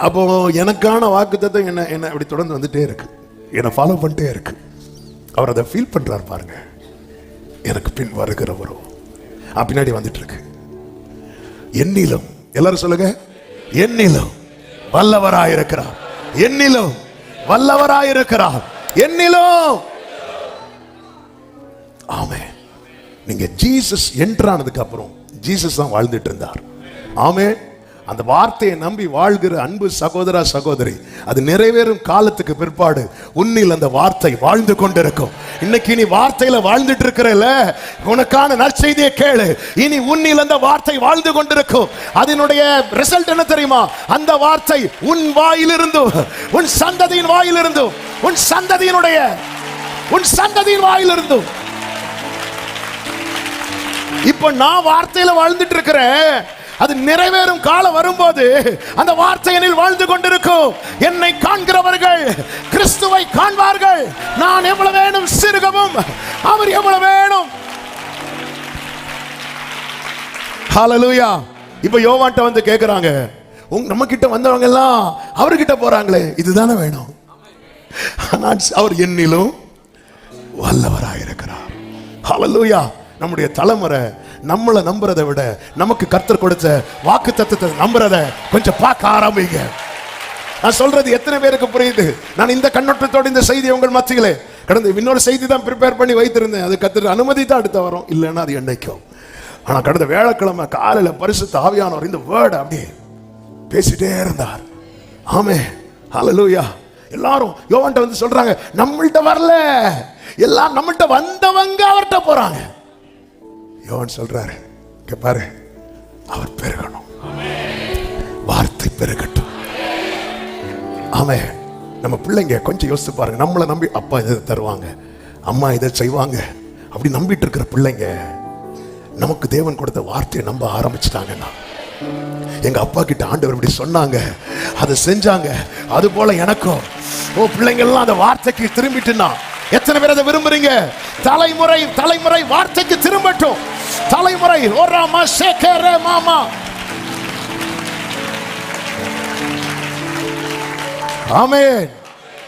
Speaker 2: அப்போ எனக்கான வாக்குத்தத்தம் என்ன அப்படி தொடர்ந்து வந்துட்டே இருக்கு, என்னை ஃபாலோ பண்ணிட்டே இருக்கு. அவர் அதை ஃபீல் பண்றார் பாருங்க. எனக்கு பின் வருகிறவரோ பின்னாடி வந்துட்டு இருக்கு. என்னிலும், எல்லாரும் சொல்லுங்க, என்னிலும் வல்லவராயிருக்கிறார், என்னிலும் வல்லவராயிருக்கிறார், என்னிலும். ஆமென். நீங்க ஜீசஸ் என்ட்ரானதுக்கு அப்புறம் ஜீசஸ் தான் வாழ்ந்துட்டு இருந்தார். ஆமென். அந்த வார்த்தையை நம்பி வாழ்கிற அன்பு சகோதரா சகோதரி, அது நிறைவேறும் காலத்துக்கு பிற்பாடு உன்னில் அந்த வார்த்தை வாழ்ந்து கொண்டிருக்கும். இன்னைக்கு நீ வார்த்தையில வாழ்ந்துட்டு இருக்கிறல, உனக்கான நற்செய்தியை கேளு. இனி உன்னில் அந்த வார்த்தை வாழ்ந்து கொண்டிருக்கும். அதனுடைய ரிசல்ட் என்ன தெரியுமா? அந்த வார்த்தை உன் வாயிலிருந்தும், உன் சந்ததியின் வாயிலிருந்தும், உன் சந்ததியின் வாயிலிருந்தும். இப்ப நான் வார்த்தையில வாழ்ந்துட்டு இருக்கிறேன். அது நிறைவேறும் காலம் வரும்போது அந்த வார்த்தையினில் வாழ்ந்து கொண்டிருக்கும். என்னை காண்கிறவர்கள் கிறிஸ்துவை காண்பார்கள். நான் எவ்வளவு வேணும் சிறுகவும், அவர் எவ்வளவு வேணும். ஹalleluya. இப்ப யோவான்ட்ட வந்து கேக்குறாங்க, நம்ம கிட்ட வந்தவங்க எல்லாம் அவர்கிட்ட போறாங்களே, இதுதானே வேணும். அவர் என்னிலும் வல்லவராயிருக்கிறார். ஹalleluya. நம்முடைய தலைமுறை நம்மளை நம்புறதை விட நமக்கு கர்த்தர் கொடுத்த வாக்கு தத்தத்தை நம்புறத கொஞ்சம் பார்க்க ஆரம்பிங்க. நான் சொல்றது எத்தனை பேருக்கு புரியுது? நான் இந்த கண்ணோட்டத்தோடு இந்த செய்தி உங்கள் மத்தியிலே கடந்த இன்னொரு செய்தி தான் ப்ரிப்பேர் பண்ணி வைத்திருந்தேன். அது கர்த்தர் அனுமதி தான் அடுத்த வரும், இல்லைன்னா அது என்னைக்கும். ஆனா கடந்த வியாழக்கிழமை காலையில பரிசுத்த ஆவியானவர் இந்த வேர்ட் அப்படியே பேசிட்டே இருந்தார். ஆமென். ஹalleluya. எல்லாரும் யோவான்ட்ட வந்து சொல்றாங்க, நம்மள்ட்ட வரல, எல்லாம் நம்மள்ட்ட வந்தவங்க அவர்கிட்ட போறாங்க. யோவான் சொல்றாரு, பாரு, அவர் பெருகணும், வார்த்தை பெருகட்டும். ஆமென். நம்ம பிள்ளைங்க கொஞ்சம் யோசித்து பாருங்க. நம்மளை நம்பி அப்பா இதை தருவாங்க, அம்மா இதை செய்வாங்க, அப்படி நம்பிட்டு இருக்கிற பிள்ளைங்க நமக்கு தேவன் கொடுத்த வார்த்தையை நம்ப ஆரம்பிச்சிட்டாங்கன்னா, எங்க அப்பா கிட்ட ஆண்டவர் இப்படி சொன்னாங்க, அதை செஞ்சாங்க, அது போல எனக்கும் பிள்ளைங்க எல்லாம் அந்த வார்த்தைக்கு திரும்பிட்டுனா, எத்தனை பேர் அதை விரும்புறீங்க? தலைமுறை வார்த்தைக்கு திரும்பட்டும். தலைமுறை ஓராமா சேகரே மாமா. ஆமென்.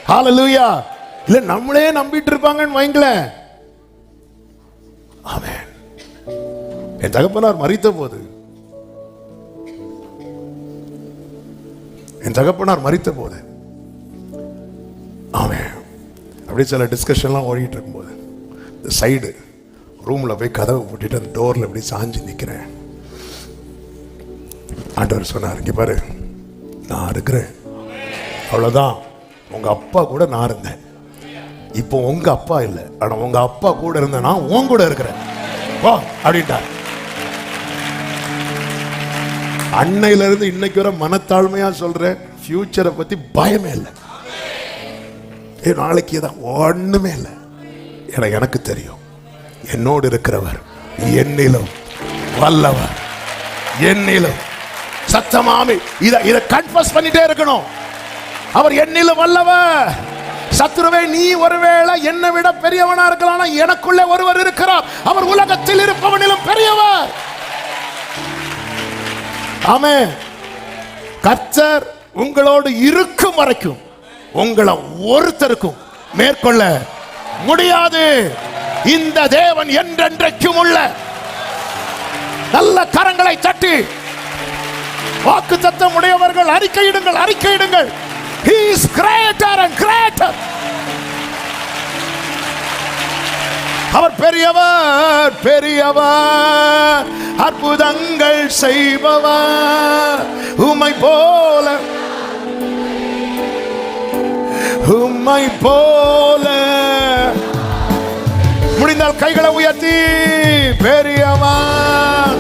Speaker 2: ஹalleluya. இல்ல நம்மளே நம்பிட்டு இருப்பாங்கன்னு வைங்களேன். ஆமென். என் தகப்பனார் மரித்த போது ஆமென், அப்படியே சில டிஸ்கஷன்லாம் ஓடிட்டு இருக்கும்போது இந்த சைடு
Speaker 1: ரூம்ல போய் கதவை பூட்டிட்டு அந்த டோர்ல இப்படி சாஞ்சு நிக்கிறேன். ஆண்டவர் சொன்னார், இங்க பாரு, நான் இருக்கிறேன், அவ்வளவுதான். உங்க அப்பா கூட நான் இருந்தேன், இப்போ உங்க அப்பா இல்லை, ஆனா உங்க அப்பா கூட இருந்த நான் உன் கூட இருக்கிறேன் வா அப்படின்ட்டார். அன்னையில இருந்து இன்னைக்கு வர மனத்தாழ்மையா சொல்றேன், ஃபியூச்சரை பத்தி பயமே இல்லை. நாளைக்கு தான் ஒண்ணுமே இல்லை. எனக்கு தெரியும், என்னோடு இருக்கிறவர் என்னிலும் வல்லவர், என்னிலும் சத்தமாமி இத கன்ஃபஸ் பண்ணிட்டே இருக்கணும். அவர் என்னிலும் வல்லவர். சத்துருவே, நீ ஒருவேளை என்னை விட பெரியவனா இருக்கலாம், எனக்குள்ளே ஒருவர் இருக்கிறார், அவர் உலகத்தில் இருப்பவனிலும் பெரியவர். ஆமென். கர்த்தர் உங்களோடு இருக்கும் வரைக்கும் உங்களை ஒருத்தருக்கும் மேற்கொள்ள முடியாது. இந்த தேவன் என்றென்றைக்கும் உள்ள. நல்ல கரங்களை தட்டி வாக்குத்தத்தம் உடையவர்கள் அறிக்கையிடுங்கள், அறிக்கையிடுங்கள். He is greater and greater. அவர் பெரியவர், பெரியவர், அற்புதங்கள் செய்பவர். உம்மை போல, உம்மை போல. முடிந்தால் கைகளை உயர்த்தி பெரியவர்.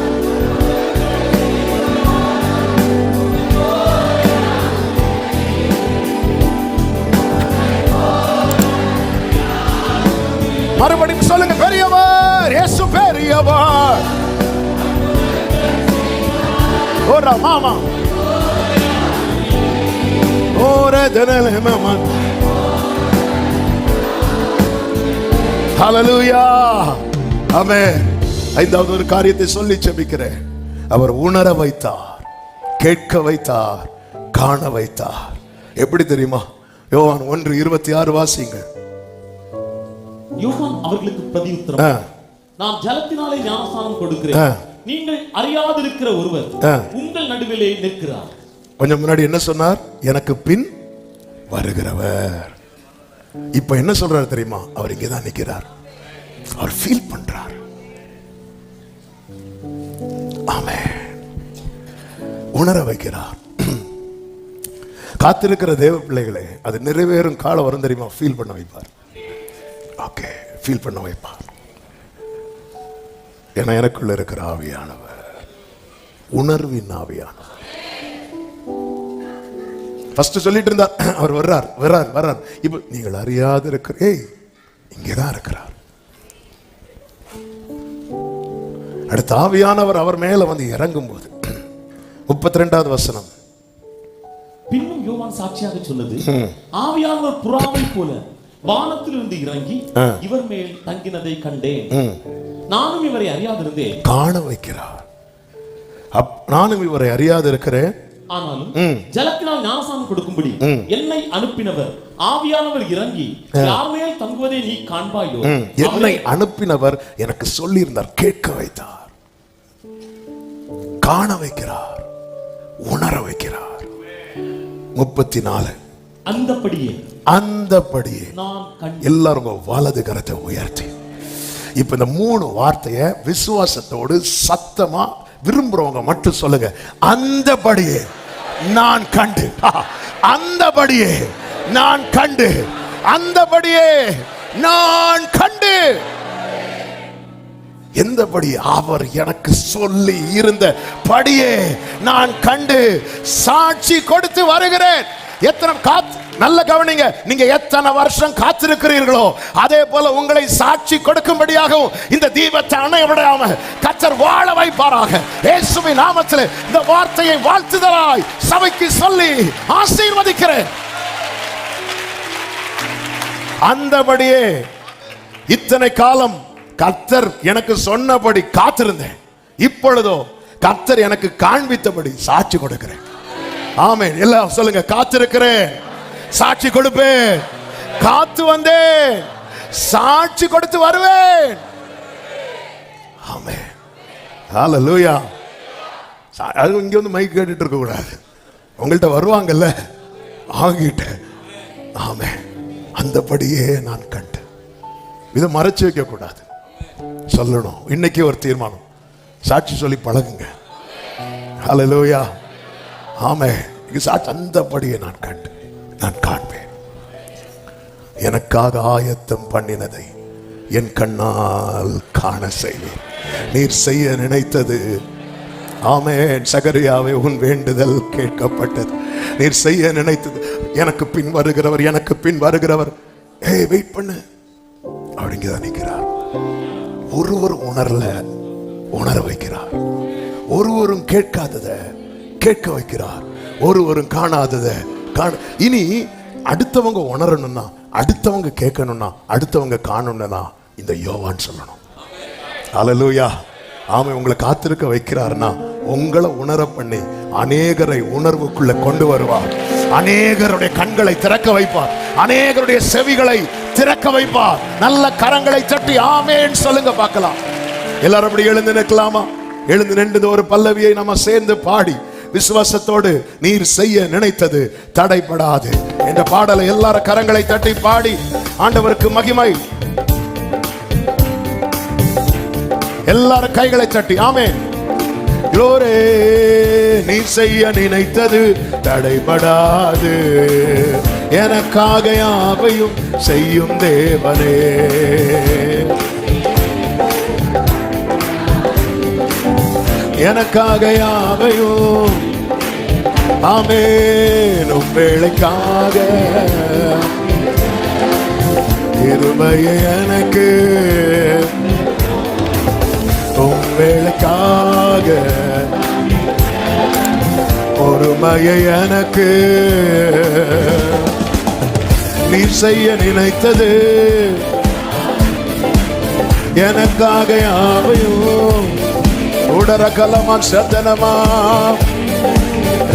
Speaker 1: மறுபடியும் சொல்லுங்க, பெரியவர், இயேசு பெரியவர். ஓரா மாமா ஓரே தனலே மாமா. ஹல்லேலூயா, ஆமென். ஐந்தாவது ஒரு காரியத்தை சொல்லி ஜெபிக்கிறேன். அவர் உணர வைத்தார், கேட்க வைத்தார், காண வைத்தார். எப்படி தெரியுமா? யோவான் 1:26 வாசிங்க.
Speaker 2: யோவான் அவர்களுக்கு பிரதியுத்தரம், நான் ஜலத்தினாலே ஞானஸ்நானம் கொடுக்கிறேன், நீங்கள் அறியாதிருக்கிற ஒருவர் உங்கள் நடுவிலே நிற்கிறார்.
Speaker 1: கொஞ்சம் முன்னாடி என்ன சொன்னார்? எனக்கு பின் வருகிறவர். இப்ப என்ன சொல்றாரு தெரியுமா? அவர் இங்கதான் நிற்கிறார். அவர் ஃபீல் பண்றார். ஆமென். உணர வைக்கிறார். காத்திருக்கிற தேவ பிள்ளைகளே, அது நிறைவேறும் காலம் வரும் தெரியுமா? ஃபீல் பண்ண வைப்பார். ஓகே, ஃபீல் பண்ண வைப்பார். ஏன்னா எனக்குள்ள இருக்கிற ஆவியானவர் உணர்வின் ஆவியானவர். ஃபர்ஸ்ட் சொல்லிட்டு இருந்தார், அவர் வர்றார் வர்றார் வர்றார். இப்ப நீங்கள் அறியாத இருக்கிற இங்கேதான் இருக்கிறார். அடுத்த ஆவியானவர் அவர் மேல வந்து இறங்கும் போது 32வது வசனம்.
Speaker 2: பின்னும் யோவான் சாட்சியாக சொன்னது, ஆவியானவர் புறாவை போல வானத்திலிருந்து இறங்கி இவர் மேல் தங்கினதை கண்டேன், நானும் இவரை அறியாதிருந்தேன்.
Speaker 1: காண வைக்கிறார். நானும் இவரை அறியாது இருக்கிறேன்,
Speaker 2: ஆனாலும் ஜலத்தினால் ஞானஸ்நானம் கொடுக்கும்படி என்னை அனுப்பினவர் ஆவியானவர் இறங்கி யார் மேல் தங்குவதை நீ காண்பாயோ.
Speaker 1: என்னை அனுப்பினவர் எனக்கு சொல்லி இருந்தார், கேட்க வைத்தார், காண வைக்கிறார், உணர வைக்கிறார். 34
Speaker 2: அந்தபடியே
Speaker 1: எல்லாரும் வலது கரத்தை உயர்த்தி இப்ப இந்த 3 வார்த்தையை விசுவாசத்தோடு சத்தமா விரும்புறவங்க மட்டும் சொல்லுங்க. அந்தபடியே நான் கண்டு, அந்தபடியே நான் கண்டு, அந்தபடியே நான் கண்டு. எந்தபடி? அவர் எனக்கு சொல்லி இருந்த படியே நான் கண்டு சாட்சி கொடுத்து வருகிறேன். எத்தனை நல்ல கவனிங்க, நீங்க எத்தனை வருஷம் காத்திருக்கிறீர்களோ அதே போல உங்களை சாட்சி கொடுக்கும்படியாகவும் இந்த தீபத்தை அணைய விடாம கர்த்தர் வாழ வைப்பாராக. இயேசுவின் நாமத்திலே இந்த வார்த்தையை வாழ்த்துதலாய் சபைக்கு சொல்லி ஆசீர்வதிக்கிறேன். அந்தபடியே இத்தனை காலம் கர்த்தர் எனக்கு சொன்னபடி காத்திருந்தேன். இப்பொழுதோ கர்த்தர் எனக்கு காண்பித்தபடி சாட்சி கொடுக்கிறேன். ஆமென். எல்லாம் சொல்லுங்க, காத்திருக்கிறேன், சாட்சி கொடுப்பேன், காத்து வந்தேன், சாட்சி கொடுத்து வருவேன். ஆமென். ஹல்லேலூயா. அது இங்க வந்து மைக் கேட்டுட்டு இருக்க கூடாது, உங்கள்கிட்ட வருவாங்கல்ல ஆகிட்ட. ஆமென். அந்தபடியே நான் கண்டு. இதை மறைச்சு வைக்க கூடாது. சொல்லணும். இன்னைக்கு ஒரு தீர்மானம், சாட்சி சொல்லி பழகுங்க. ஹல்லேலூயா. ஆமென். சாட்சி அந்தபடியே நான் காண்பேன். எனக்காக ஆயத்தம் பண்ணினதை என் கண்ணால் காண செய்வேன். நீர் செய்ய நினைத்தது, ஆமென். சகரியாவே, உன் வேண்டுதல் கேட்கப்பட்டது. நீர் செய்ய நினைத்தது, எனக்கு பின் வருகிறவர் வெயிட் பண்ணு அப்படிங்கதான் நிற்கிறார். ஒருவரும் உணர வைக்கிறார். ஒருவரும் கேட்காதத கேட்க வைக்கிறார். ஒருவரும் காணாதத இனி அடுத்தவங்க உணரணும்னா, அடுத்தவங்க கேட்கணும்னா, அடுத்தவங்க காணணும்னா இந்த யோவான் சொல்லணும். ஹல்லேலூயா. ஆமை. உங்களை காத்திருக்க வைக்கிறார்னா உங்களை உணர பண்ணி அநேகரை உணர்வுக்குள்ள கொண்டு வருவார். அநேகருடைய கண்களை திறக்க வைப்பார். அநேகருடைய செவிகளை திறக்க வைப்பார். நல்ல கரங்களை தட்டி ஆமென் சொல்லுங்க பார்க்கலாம். எல்லாரும் அப்படி எழுந்து நிற்கலாமா? எழுந்து நின்று ஒரு பல்லவியை நம்ம சேர்ந்து பாடி விசுவாசத்தோடு நீர் செய்ய நினைத்தது தடைபடாது என்ற பாடலை எல்லாரும் கரங்களை தட்டி பாடி ஆண்டவருக்கு மகிமை. எல்லாரும் கைகளை தட்டி ஆமென். க்ளோரி. நீர் செய்ய நினைத்தது தடைபடாது, எனக்காக யாவையும் செய்யும் தேவனே. எனக்காக யாவையும், ஆமென். வேளைக்காக இருமையை எனக்கு, வேளைக்காக பொறுமையை எனக்கு. நீர் செய்ய நினைத்தது எனக்காக யாவையும். உடர கலமா சத்தனமா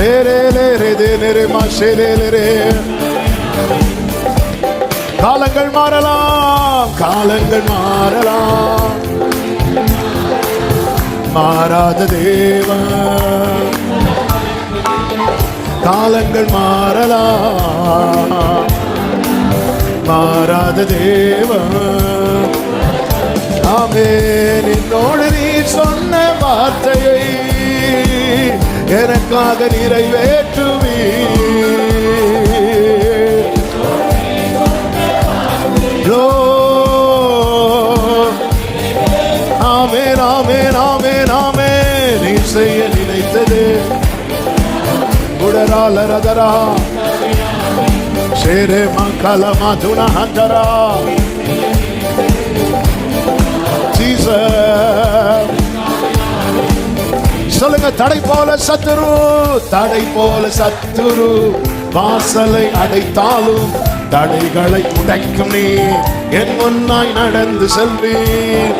Speaker 1: ரே ரே லே ரே தே நெரே மா ஷே லே ரே. காலங்கள் மாறலாம், காலங்கள் மாறலாம், மாறாத தேவன். காலங்கள் மாறலாம், மாறாத தேவன். ஆமென். என்னோடு நீ சொன்ன வார்த்தையை எனக்காக நிறைவேற்றுவி. ஆமென், ஆமென், ஆமென், ஆமென். நீ செய்ய நினைத்தது உடரால ரதரா ஷேரே மங்கள மதுன ஹந்தரா. சொல்லுங்க. தடை போல சத்துரு வாசலை அடைத்தாலும் தடைகளை உடைக்கும் நீ என் முன்னாய் நடந்து செல்வீர்.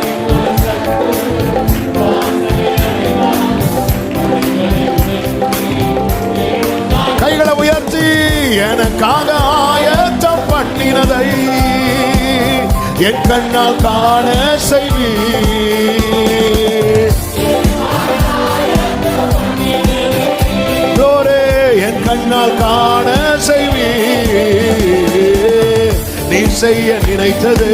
Speaker 1: கைகளை உயர்த்தி எனக்காக ஆயத்தம் பண்ணினதை என் கண்ணால் காண செய்வீர். என் கண்ணால் காண செய்வீர். நீ செய்ய நினைத்தது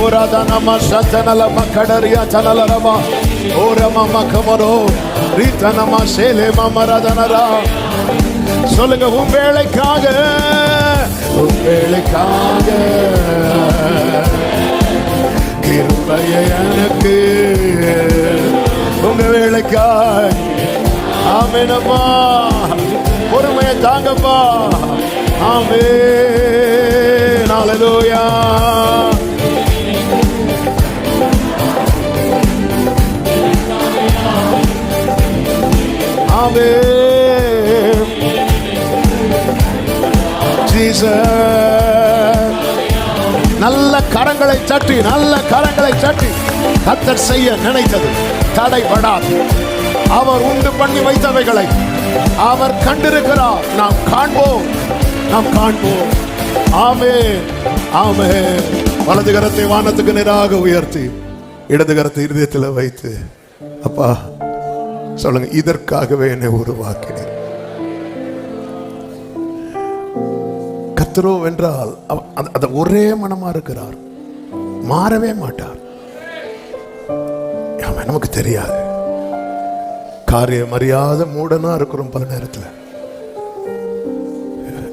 Speaker 1: ஓராதனமா சத்தனலமா கடரியா தனலரமா ஓரமா கமரோ ரீதனமா சேலேமா மரதனரா. சொல்லுங்க. உன் வேளைக்காக கிருபையை எனக்கு, உங்க வேளைக்காக. ஆமெனப்பா. பொறுமையை தாங்கப்பா. ஆமென். ஹல்லேலூயா. ஆமென். ஜீசஸ். நல்ல கரங்களை தட்டி கர்த்தர் செய்ய நினைத்தது தடைபடாது. அவர் உண்டு பண்ணி வைத்தவைகளை அவர் கண்டிருக்கிறார். நாம் காண்போம். ஆமென், ஆமென். வலது கரத்தை வானத்துக்கு நேராக உயர்த்தி இடது கரத்தை இருதயத்தில் வைத்து அப்பா சொல்லுங்க. இதற்காகவே என்னை உருவாக்கினீர். கர்த்தரோ என்றால் அது ஒரே மனமா இருக்கிறார், மாறவே மாட்டார். நமக்கு தெரியாது, காரியம் அறியாத மூடனா இருக்கிறோம் பல நேரத்தில்.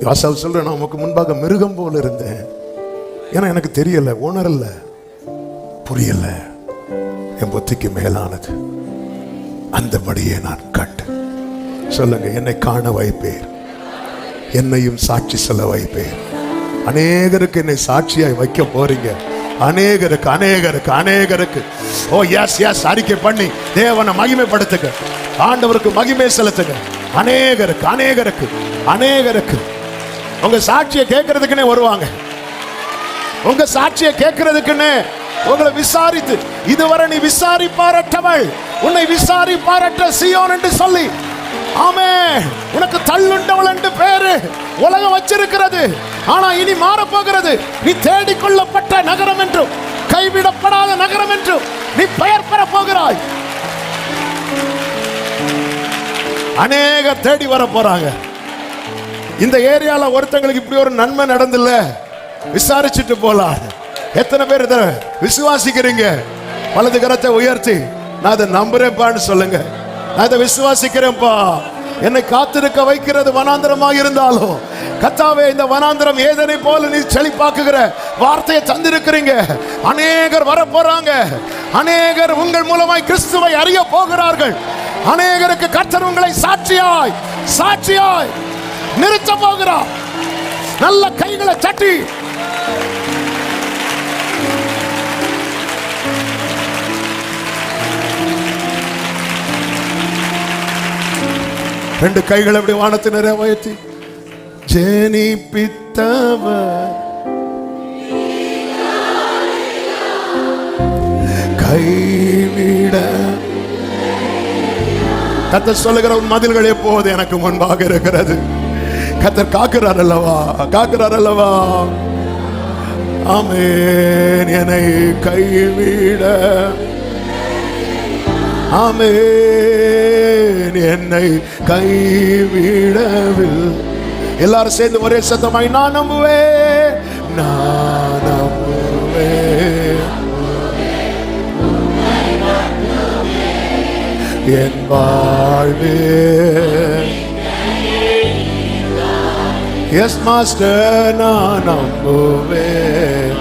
Speaker 1: யாசாவு சொல்றேன், நான் உமக்கு முன்பாக மிருகம் போல இருந்தேன். ஏன்னா எனக்கு தெரியல, உணரல, புரியல, என் புத்திக்கு மேலானது. அந்தபடியே நான் கண்டு. சொல்லுங்க, என்னை காண வைப்பேர், என்னையும் சாட்சி சொல்ல வைப்பேர். அநேகருக்கு என்னை சாட்சியாய் வைக்க போறீங்க. அநேகருக்கு அநேகருக்கு அநேகருக்கு ஓ எஸ் எஸ் அறிக்கை பண்ணி தேவனை மகிமைப்படுத்துங்க, ஆண்டவருக்கு மகிமை செலுத்துங்க. அநேகருக்கு அநேகருக்கு அநேகருக்கு உங்க சாட்சியை கேட்கறதுக்குன்னே வருவாங்க. உங்க சாட்சியை கேட்கறதுக்குன்னே உங்களை விசாரித்து, இதுவரை நீ விசாரிப்பாரற்றவள், உன்னை விசாரிப்பாரற்ற சீயோன் என்று சொல்லி, ஆமென், உனக்கு தள்ளுண்டவள் என்று பேரு உலகம் வச்சிருக்கிறது. ஆனா இனி மாறப்போகிறது. நீ தேடிக்கொள்ளப்பட்ட நகரம் என்றும் கைவிடப்படாத நகரம் என்றும் நீ பெயர் பெற போகிறாய். அநேகர் தேடி வர போறாங்க. இந்த ஏரியால ஒருத்தங்களுக்கு இப்படி ஒரு நன்மை நடந்தில்ல, விசாரிச்சுட்டு போலாம். எத்தனை பேர் இதை விசுவாசிக்கிறீங்க? வலது கரத்தை உயர்த்தி நான் அதை நம்புறேன்பான்னு சொல்லுங்க. நான் இதை விசுவாசிக்கிறேன்ப்பா. என்னை காத்திருக்க வைக்கிறது வனாந்திரமாக இருந்தாலும், கர்த்தாவே, இந்த வனாந்திரம் ஏதனை போல நீ செழிப்பாக்குகிற வார்த்தையை தந்திருக்கிறீங்க. அநேகர் வர போறாங்க. அநேகர் உங்கள் மூலமாய் கிறிஸ்துவை அறிய போகிறார்கள். அநேகருக்கு கர்த்தர் உங்களை சாட்சியாய் சாட்சியாய் நிறுத்த போகிறார். நல்ல கைகளை தட்டி ரெண்டு கைகளை அப்படி வானத்தை நிறைய உயர்த்தி, ஜெனிப்பித்தவர் கைவிட. கர்த்தர் சொல்லுகிற உன் மதில்கள் எப்போது எனக்கு முன்பாக இருக்கிறது. கர்த்தர் காக்கிறார் அல்லவா, காக்கிறார் அல்லவா. ஆமென், என்னை கைவிட, ஆமென், என்னை கைவிடவில். எல்லாரும் சேர்ந்து ஒரே சத்தமாய் நான் நம்புவேன், நான் நம்புவேன், என் வாழ்வே. எஸ் மாஸ்டர், நான் நம்புவேன்,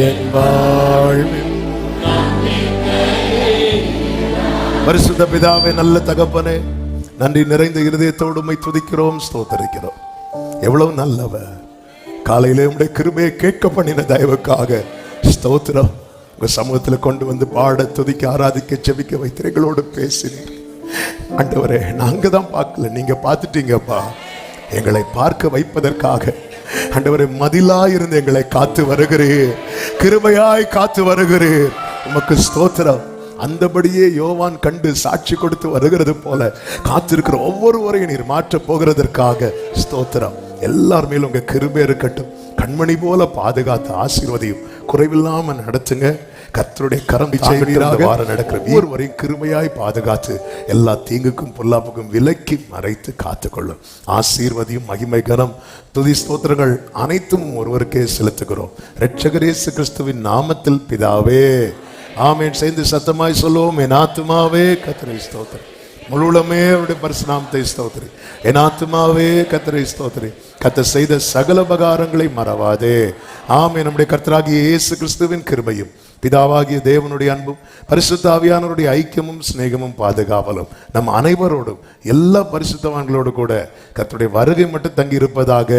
Speaker 1: என் வாழ்வில். பரிசுத்த பிதாவே, நல்ல தகப்பனே, நன்றி நிறைந்த இருதயத்தோடு உம்மை துதிக்கிறோம், ஸ்தோத்தரிக்கிறோம். எவ்வளவு நல்லவர். காலையிலே உம்முடைய கிருபையை கேட்க பண்ணின தயவுக்காக ஸ்தோத்திரம். உங்க சமூகத்தில் கொண்டு வந்து பாட, துதிக்க, ஆராதிக்க, ஜெபிக்க வைத்து எங்களோடு பேசினீர். ஆண்டவரே, நாங்க தான் பார்க்கல, நீங்க பார்த்துட்டீங்கப்பா. எங்களை பார்க்க வைப்பதற்காக ஆண்டவரே மதிலாய் இருந்து எங்களை காத்து வருகிறீர், கிருபையாய் காத்து வருகிறீர். உமக்கு ஸ்தோத்திரம். அந்தபடியே யோவான் கண்டு சாட்சி கொடுத்து வருகிறது போல காத்திருக்கிற ஒவ்வொருவரையும் நீர் மாற்ற போகிறதற்காக ஸ்தோத்திரம். எல்லார் மேலும் உங்க கிருபை இருக்கட்டும். கண்மணி போல பாதுகாத்து ஆசீர்வதியும், குறைவில்லாம நடத்துங்க. கர்த்தருடைய கரம் நடக்கிற ஒவ்வொருவரையும் கிருபையாய் பாதுகாத்து எல்லா தீங்குக்கும் பொல்லாப்புக்கும் விலக்கி மறைத்து காத்துக்கொள்ளும். ஆசீர்வதியும், மகிமை, கனம், துதி, ஸ்தோத்திரங்கள் அனைத்தும் ஒருவருக்கே செலுத்துகிறோம். இரட்சகர் இயேசு கிறிஸ்துவின் நாமத்தில் பிதாவே, ஆமென். சேர்ந்து சத்தமாய் சொல்லுவோம், என் ஆத்துமாவே கர்த்தரை ஸ்தோத்திரி, முழுவதுமே அவருடைய பரிசுநாமத்தை ஸ்தோத்திரி. என் ஆத்துமாவே கர்த்தரை ஸ்தோத்திரி, கர்த்தர் செய்த சகல உபகாரங்களை மறவாதே. ஆமென். நம்முடைய கர்த்தராகிய இயேசு கிறிஸ்துவின் கிருபையும், பிதாவாகிய தேவனுடைய அன்பும், பரிசுத்த ஆவியானவருடைய ஐக்கியமும் சிநேகமும் பாதுகாவலும் நம் அனைவரோடும் எல்லா பரிசுத்தவான்களோடு கூட கர்த்தருடைய வருகை மட்டும் தங்கி இருப்பதாக.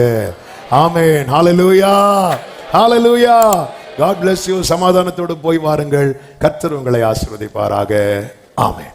Speaker 1: ஆமென். ஹல்லேலூயா, ஹல்லேலூயா. God bless you. சமாதானத்தோடு போய் வாருங்கள். கர்த்தர் உங்களை ஆசீர்வதிப்பாராக. ஆமென்.